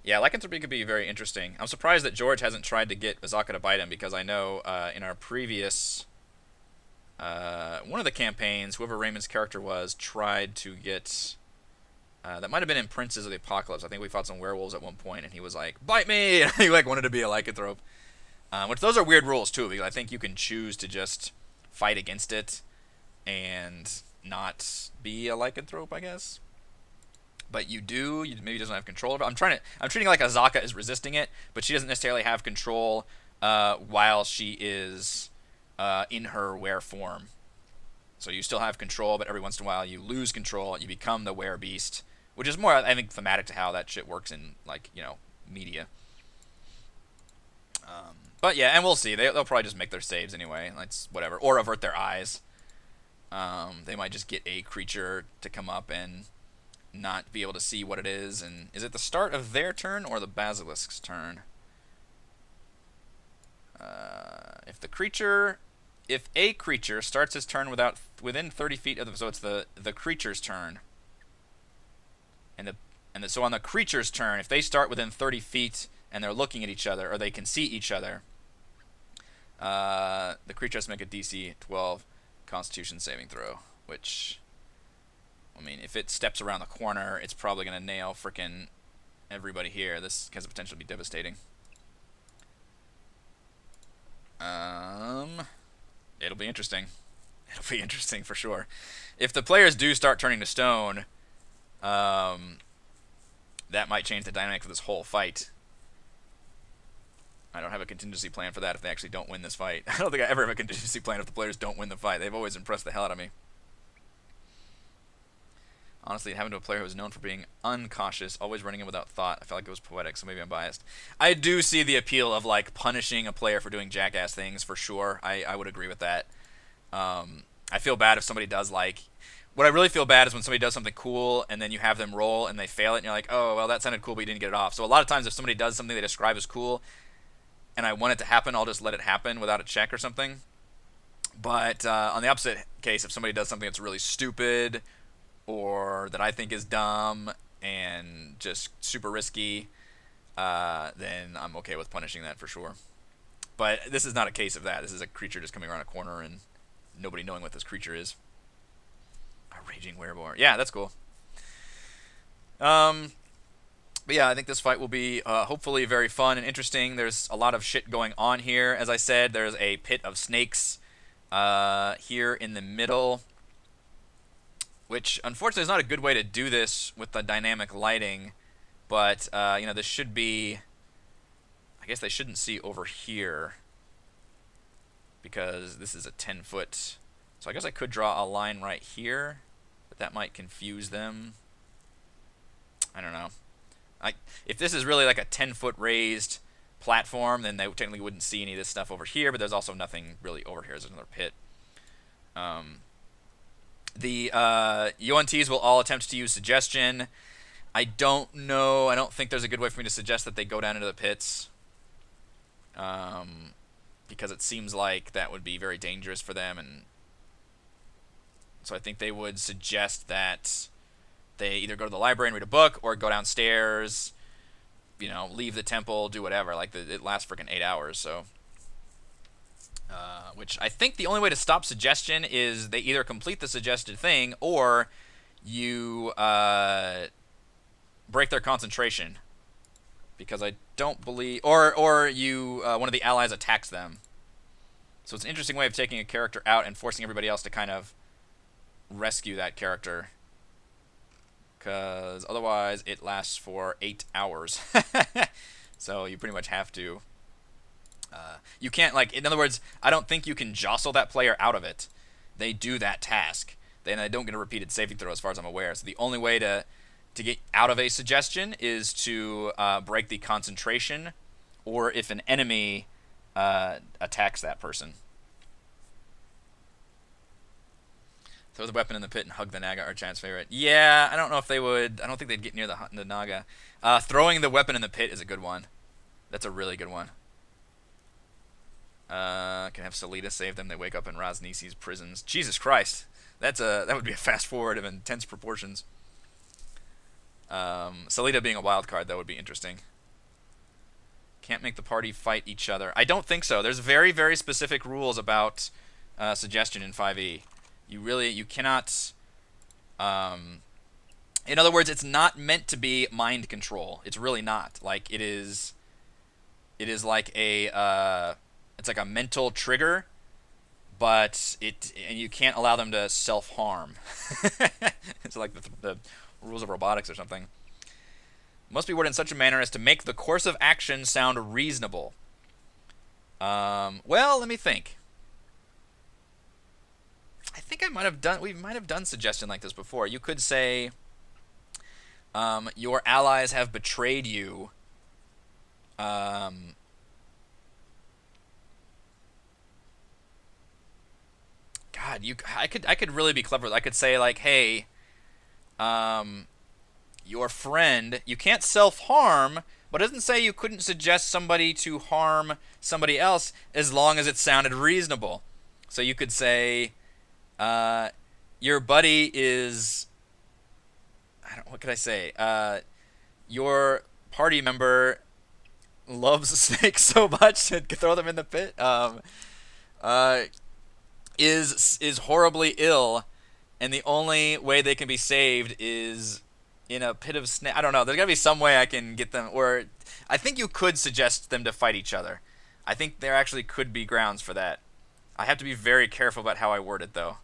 Yeah, lycanthropy could be very interesting. I'm surprised that George hasn't tried to get Azaka to bite him, because I know in our previous one of the campaigns, whoever Raymond's character was tried to get. That might have been in Princes of the Apocalypse. I think we fought some werewolves at one point, and he was like, "Bite me!" And he like wanted to be a lycanthrope. Which those are weird rules too, because I think you can choose to just fight against it and not be a lycanthrope, I guess. But you do. You maybe doesn't have control of it. I'm treating it like Azaka is resisting it, but she doesn't necessarily have control while she is in her were form. So you still have control, but every once in a while you lose control. You become the were beast, which is more, I think, thematic to how that shit works in, like, media. But yeah, and we'll see. They'll probably just make their saves anyway. It's whatever, or avert their eyes. They might just get a creature to come up and not be able to see what it is. And is it the start of their turn or the basilisk's turn? If a creature starts his turn within 30 feet of so it's the creature's turn. So on the creature's turn, if they start within 30 feet and they're looking at each other, or they can see each other, the creature has to make a DC 12 Constitution saving throw. Which, I mean, if it steps around the corner, it's probably gonna nail frickin' everybody here. This has the potential to be devastating. It'll be interesting. It'll be interesting for sure. If the players do start turning to stone, that might change the dynamic of this whole fight. I don't have a contingency plan for that if they actually don't win this fight. I don't think I ever have a contingency plan if the players don't win the fight. They've always impressed the hell out of me. Honestly, it happened to a player who was known for being uncautious, always running in without thought. I felt like it was poetic, so maybe I'm biased. I do see the appeal of, like, punishing a player for doing jackass things, for sure. I would agree with that. I feel bad if somebody does, like... What I really feel bad is when somebody does something cool, and then you have them roll, and they fail it, and you're like, oh, well, that sounded cool, but you didn't get it off. So a lot of times if somebody does something they describe as cool, and I want it to happen, I'll just let it happen without a check or something. But on the opposite case, if somebody does something that's really stupid, or that I think is dumb and just super risky, then I'm okay with punishing that for sure. But this is not a case of that. This is a creature just coming around a corner and nobody knowing what this creature is. A raging wereboar. Yeah, that's cool. But yeah, I think this fight will be hopefully very fun and interesting. There's a lot of shit going on here. As I said, there's a pit of snakes here in the middle, which unfortunately is not a good way to do this with the dynamic lighting, but this should be, I guess they shouldn't see over here because this is a 10-foot, so I guess I could draw a line right here, but that might confuse them. I don't know. If this is really like a 10-foot raised platform, then they technically wouldn't see any of this stuff over here, but there's also nothing really over here. There's another pit. The UNTs will all attempt to use suggestion. I don't know. I don't think there's a good way for me to suggest that they go down into the pits. Because it seems like that would be very dangerous for them. And so I think they would suggest that they either go to the library and read a book or go downstairs, leave the temple, do whatever. Like, it lasts freaking 8 hours, so... which I think the only way to stop suggestion is they either complete the suggested thing or you break their concentration, because I don't believe, or you one of the allies attacks them. So it's an interesting way of taking a character out and forcing everybody else to kind of rescue that character, because otherwise it lasts for 8 hours. So you pretty much have to. You can't, like, in other words, I don't think you can jostle that player out of it. They do that task. Then they don't get a repeated saving throw, as far as I'm aware. So the only way to get out of a suggestion is to break the concentration, or if an enemy attacks that person. Throw the weapon in the pit and hug the Naga are Chad's favorite. Yeah, I don't know if they would. I don't think they'd get near the Naga. Throwing the weapon in the pit is a good one. That's a really good one. Can have Salita save them. They wake up in Rosnisi's prisons. Jesus Christ, that would be a fast forward of intense proportions. Salita being a wild card, that would be interesting. Can't make the party fight each other. I don't think so. There's very, very specific rules about suggestion in 5e. You cannot. In other words, it's not meant to be mind control. It's really not. Like it is. It is like a. It's like a mental trigger, but and you can't allow them to self-harm. It's like the rules of robotics or something. Must be worded in such a manner as to make the course of action sound reasonable. Well, let me think. I think we might have done suggestion like this before. You could say, your allies have betrayed you. God, I could really be clever. I could say like, hey, your friend, you can't self-harm, but it doesn't say you couldn't suggest somebody to harm somebody else as long as it sounded reasonable. So you could say, your buddy is, what could I say? Your party member loves snakes so much to throw them in the pit. Is horribly ill, and the only way they can be saved is in a pit of snake. I don't know. There's got to be some way I can get them. Or I think you could suggest them to fight each other. I think there actually could be grounds for that. I have to be very careful about how I word it, though.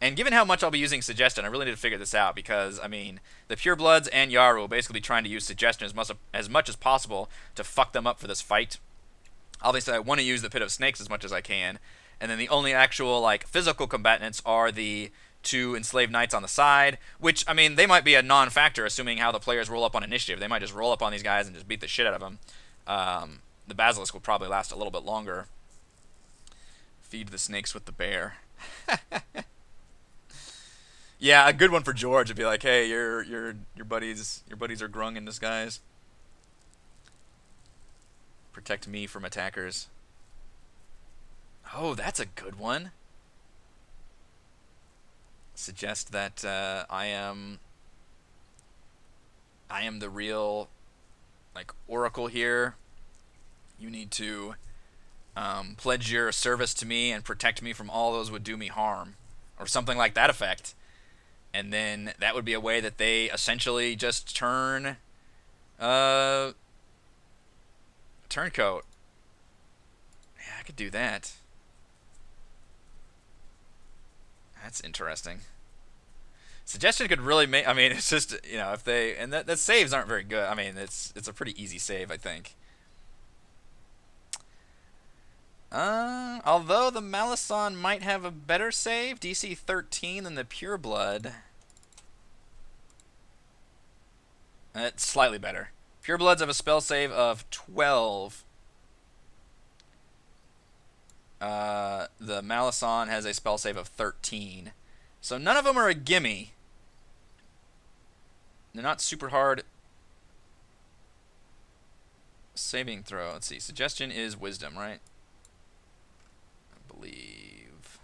And given how much I'll be using suggestion, I really need to figure this out because, I mean, the Purebloods and Yaru will basically be trying to use suggestion as much as possible to fuck them up for this fight. Obviously, I want to use the Pit of Snakes as much as I can. And then the only actual, like, physical combatants are the 2 enslaved knights on the side, which, I mean, they might be a non-factor assuming how the players roll up on initiative. They might just roll up on these guys and just beat the shit out of them. The Basilisk will probably last a little bit longer. Feed the snakes with the bear. Yeah, a good one for George would be like, hey, your buddies are grung in disguise. Protect me from attackers. Oh, that's a good one. Suggest that I am the real, like, oracle here. You need to pledge your service to me and protect me from all those who would do me harm, or something like that effect. And then that would be a way that they essentially just turn turncoat. Yeah, I could do that. That's interesting. Suggestion could really make. I mean, it's just, you know, if they, and the saves aren't very good. I mean, it's a pretty easy save, I think. Although the Malison might have a better save, DC 13, than the Pureblood. It's slightly better. Purebloods have a spell save of 12. The Malison has a spell save of 13. So none of them are a gimme. They're not super hard. Saving throw. Let's see. Suggestion is wisdom, right? Believe.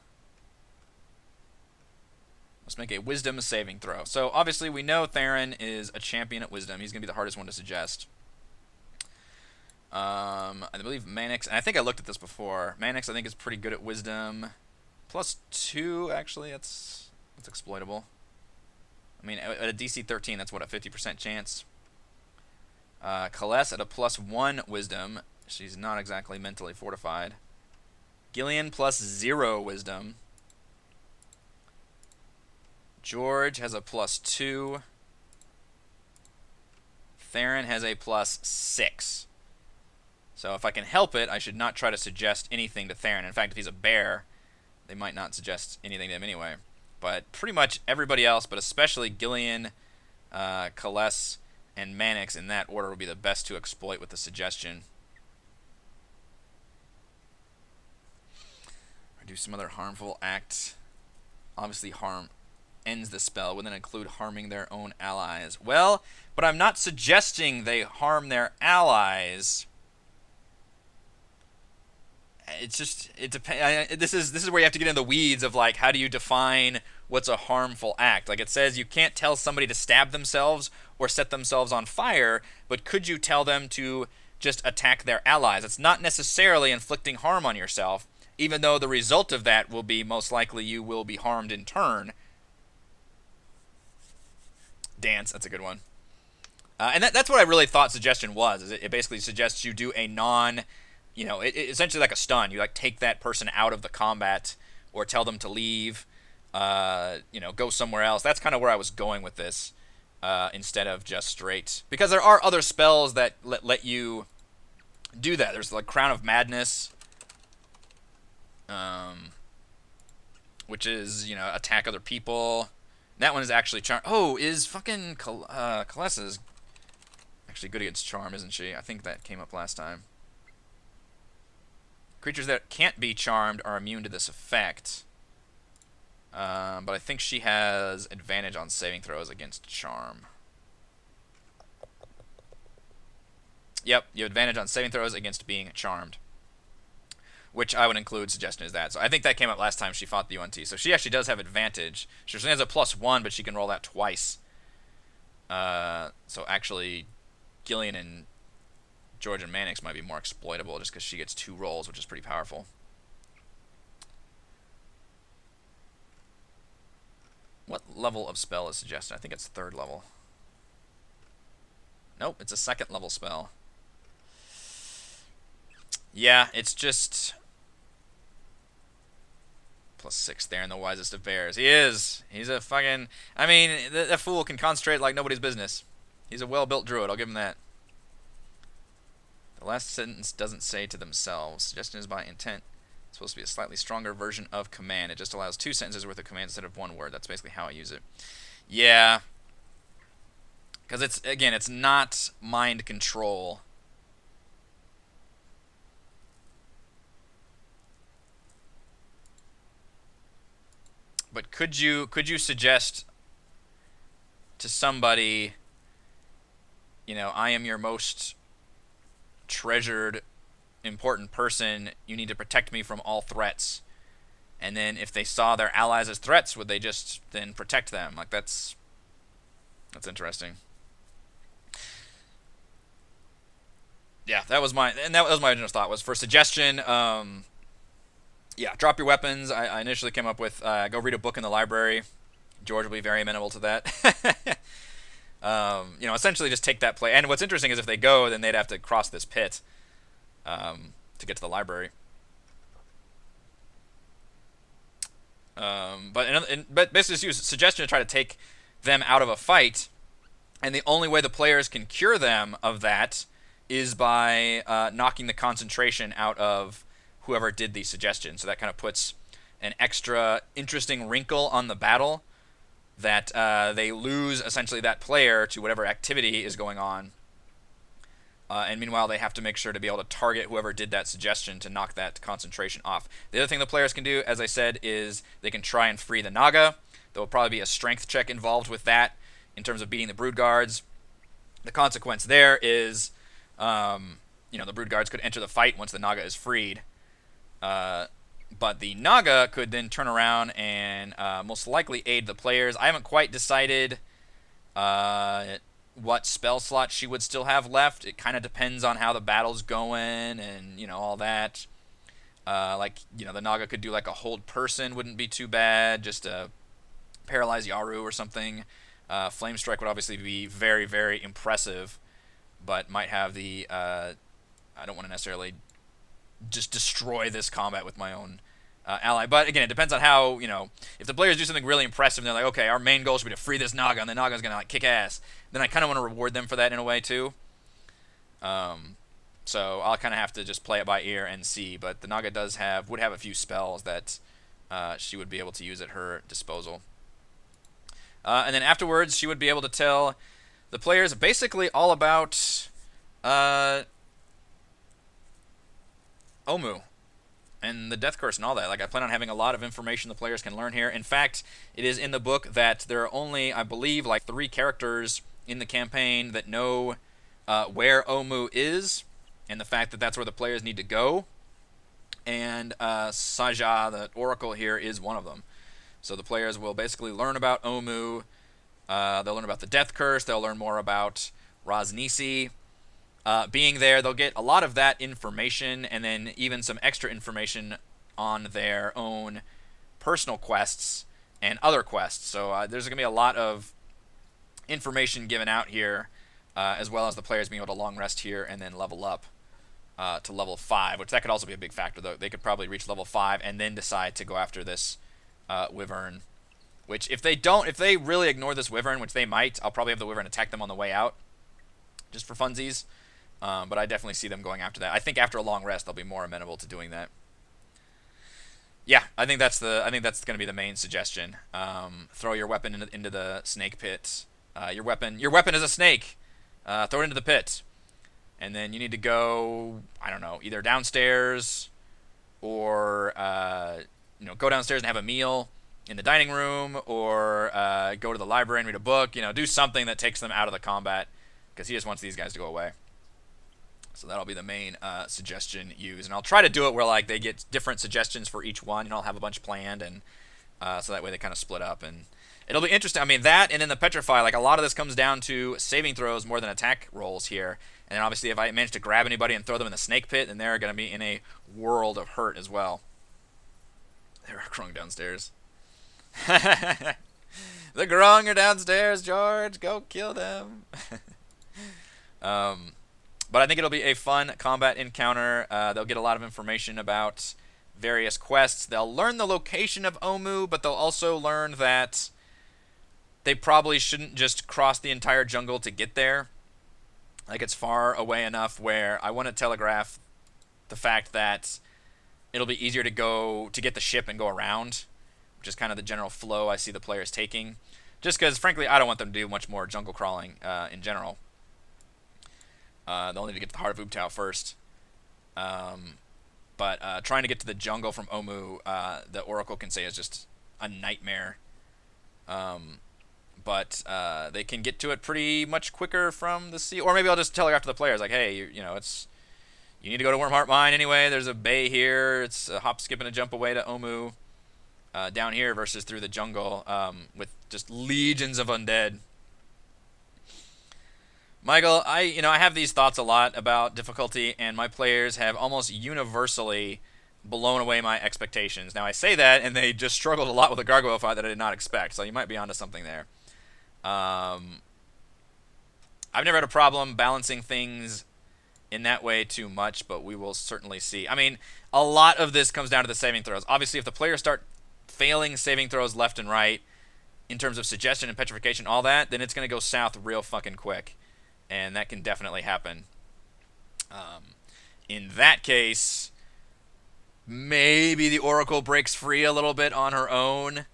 Let's make a wisdom saving throw. So obviously we know Theron is a champion at wisdom. He's going to be the hardest one to suggest. I believe Manix, and I think I looked at this before. Manix, I think, is pretty good at wisdom. +2, actually, that's exploitable. I mean, at a DC 13, that's what, a 50% chance. Kaless at a +1 wisdom. She's not exactly mentally fortified. Gillian +0 wisdom. George has a +2. Theron has a +6. So if I can help it, I should not try to suggest anything to Theron. In fact, if he's a bear, they might not suggest anything to him anyway. But pretty much everybody else, but especially Gillian, Kaless, and Manix in that order would be the best to exploit with the suggestion. Or do some other harmful act. Obviously harm ends the spell. Would then include harming their own allies. Well, but I'm not suggesting they harm their allies. it's just it depends. This is where you have to get in the weeds of like how do you define what's a harmful act? Like it says you can't tell somebody to stab themselves or set themselves on fire, but could you tell them to just attack their allies? It's not necessarily inflicting harm on yourself, even though the result of that will be most likely you will be harmed in turn. Dance, that's a good one. And that's what I really thought suggestion was. Is it basically suggests you do a non, essentially like a stun. You like take that person out of the combat or tell them to leave, go somewhere else. That's kind of where I was going with this, instead of just straight. Because there are other spells that let you do that. There's like Crown of Madness, which is, attack other people. That one is actually charm. Oh, is fucking Kalessa's actually good against charm, isn't she? I think that came up last time. Creatures that can't be charmed are immune to this effect. But I think she has advantage on saving throws against charm. Yep, you have advantage on saving throws against being charmed. Which I would include suggestion is that. So I think that came up last time she fought the UNT. So she actually does have advantage. She only has a +1, but she can roll that twice. So actually, Gillian and George and Mannix might be more exploitable just because she gets 2 rolls, which is pretty powerful. What level of spell is suggested? I think it's 3rd level. Nope, it's a 2nd level spell. Yeah, it's just +6 there in the wisest of bears. He is. He's a fucking... I mean, that fool can concentrate like nobody's business. He's a well-built druid, I'll give him that. The last sentence doesn't say to themselves. Suggestion is by intent. It's supposed to be a slightly stronger version of command. It just allows 2 sentences worth of command instead of 1 word. That's basically how I use it. Yeah. Because it's not mind control. But could you suggest to somebody, I am your most treasured, important person. You need to protect me from all threats. And then if they saw their allies as threats, would they just then protect them? Like that's interesting. Yeah, that was my original thought was for suggestion. Yeah, drop your weapons. I initially came up with go read a book in the library. George will be very amenable to that. Essentially just take that play. And what's interesting is if they go, then they'd have to cross this pit to get to the library. But basically just use suggestion to try to take them out of a fight. And the only way the players can cure them of that is by knocking the concentration out of whoever did the suggestion. So that kind of puts an extra interesting wrinkle on the battle that they lose essentially that player to whatever activity is going on. And meanwhile, they have to make sure to be able to target whoever did that suggestion to knock that concentration off. The other thing the players can do, as I said, is they can try and free the Naga. There will probably be a strength check involved with that in terms of beating the Brood Guards. The consequence there is, the Brood Guards could enter the fight once the Naga is freed. But the Naga could then turn around and most likely aid the players. I haven't quite decided what spell slot she would still have left. It kind of depends on how the battle's going and, all that. The Naga could do like a hold person, wouldn't be too bad. Just paralyze Yaru or something. Flame Strike would obviously be very, very impressive, but might have the... I don't want to necessarily just destroy this combat with my own ally. But again, it depends on how, if the players do something really impressive and they're like, okay, our main goal should be to free this Naga, and the Naga's going to kick ass, then I kind of want to reward them for that in a way too. So I'll kind of have to just play it by ear and see. But the Naga would have a few spells that she would be able to use at her disposal. And then afterwards, she would be able to tell the players basically all about Omu and the Death Curse and all that. I plan on having a lot of information the players can learn here. In fact, it is in the book that there are only, I believe, 3 characters in the campaign that know where Omu is and the fact that that's where the players need to go. and Saja, the Oracle here, is one of them. So the players will basically learn about Omu. They'll learn about the Death Curse. They'll learn more about Raznisi. Being there, they'll get a lot of that information, and then even some extra information on their own personal quests and other quests. So there's going to be a lot of information given out here, as well as the players being able to long rest here and then level up to level 5, which that could also be a big factor, though. They could probably reach level 5 and then decide to go after this Wyvern, which if they really ignore this Wyvern, which they might, I'll probably have the Wyvern attack them on the way out, just for funsies. But I definitely see them going after that. I think after a long rest, they'll be more amenable to doing that. Yeah, I think that's going to be the main suggestion. Throw your weapon into the snake pit. Your weapon is a snake. Throw it into the pit, and then you need to go, I don't know, either downstairs or go downstairs and have a meal in the dining room, or go to the library and read a book. Do something that takes them out of the combat, because he just wants these guys to go away. So that'll be the main suggestion used, and I'll try to do it where they get different suggestions for each one. I'll have a bunch planned, and so that way they kind of split up, and it'll be interesting. I mean, that and then the Petrify, a lot of this comes down to saving throws more than attack rolls here. And then obviously if I manage to grab anybody and throw them in the snake pit, then they're going to be in a world of hurt as well. They're Grung downstairs. The Grung are downstairs, George. Go kill them. But I think it'll be a fun combat encounter. They'll get a lot of information about various quests. They'll learn the location of Omu, but they'll also learn that they probably shouldn't just cross the entire jungle to get there. It's far away enough where I want to telegraph the fact that it'll be easier to get the ship and go around, which is kind of the general flow I see the players taking. Just because, frankly, I don't want them to do much more jungle crawling in general. They'll need to get to the heart of Ubtao first. But trying to get to the jungle from Omu, the Oracle can say is just a nightmare. But they can get to it pretty much quicker from the sea. Or maybe I'll just telegraph to the players, hey, you need to go to Wormheart Mine anyway. There's a bay here. It's a hop, skip, and a jump away to Omu down here versus through the jungle with just legions of undead. Michael, I have these thoughts a lot about difficulty, and my players have almost universally blown away my expectations. Now, I say that, and they just struggled a lot with a gargoyle fight that I did not expect, so you might be onto something there. I've never had a problem balancing things in that way too much, but we will certainly see. I mean, a lot of this comes down to the saving throws. Obviously, if the players start failing saving throws left and right, in terms of suggestion and petrification, all that, then it's going to go south real fucking quick. And that can definitely happen. In that case, maybe the Oracle breaks free a little bit on her own,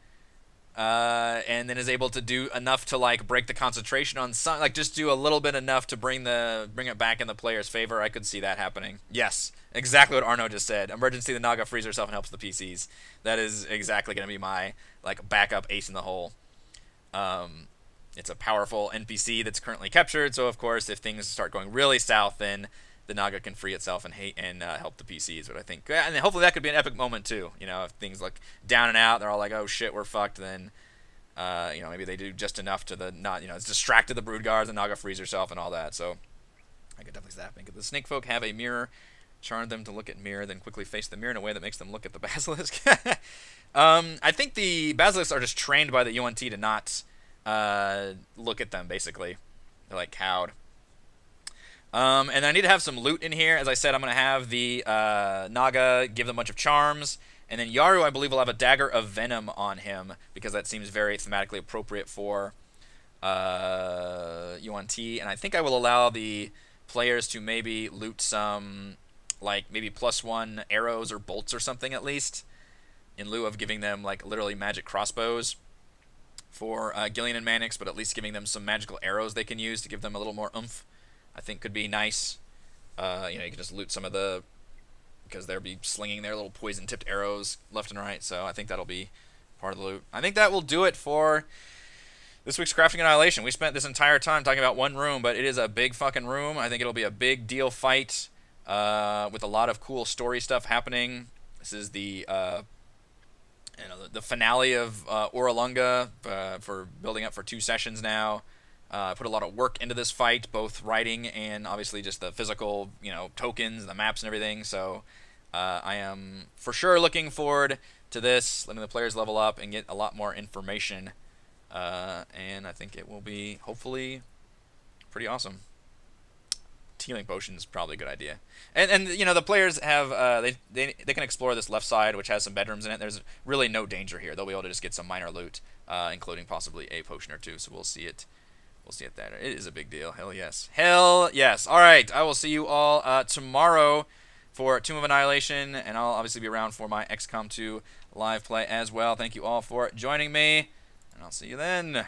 and then is able to do enough to break the concentration on some, just do a little bit enough to bring it back in the player's favor. I could see that happening. Yes, exactly what Arno just said. Emergency, the Naga frees herself and helps the PCs. That is exactly going to be my backup ace in the hole. It's a powerful NPC that's currently captured, so of course, if things start going really south, then the Naga can free itself and help the PCs. But I think, and hopefully that could be an epic moment too. If things look down and out, they're all oh shit, we're fucked. Then, maybe they do just enough to it's distracted the Broodguard, the Naga frees herself and all that. So I could definitely see that happening. The Snake Folk have a mirror, charm them to look at mirror, then quickly face the mirror in a way that makes them look at the Basilisk. I think the Basilisks are just trained by the UNT to not look at them, basically. They're cowed. And I need to have some loot in here. As I said, I'm going to have the Naga give them a bunch of charms, and then Yaru, I believe, will have a Dagger of Venom on him, because that seems very thematically appropriate for UNT, and I think I will allow the players to maybe loot some, maybe +1 arrows or bolts or something at least, in lieu of giving them, literally magic crossbows for Gillian and Mannix, but at least giving them some magical arrows they can use to give them a little more oomph, I think could be nice. You can just loot some of because they'll be slinging their little poison-tipped arrows left and right, so I think that'll be part of the loot. I think that will do it for this week's Crafting Annihilation. We spent this entire time talking about one room, but it is a big fucking room. I think it'll be a big deal fight with a lot of cool story stuff happening. This is the the finale of Oralunga for building up for 2 sessions now. Put a lot of work into this fight, both writing and obviously just the physical, tokens, the maps and everything. So I am for sure looking forward to this, letting the players level up and get a lot more information. And I think it will be hopefully pretty awesome. Healing potion is probably a good idea. And the players have they can explore this left side, which has some bedrooms in it. There's really no danger here. They'll be able to just get some minor loot, including possibly a potion or two. So we'll see it. We'll see it there. It is a big deal. Hell yes. Hell yes. All right. I will see you all tomorrow for Tomb of Annihilation, and I'll obviously be around for my XCOM 2 live play as well. Thank you all for joining me, and I'll see you then.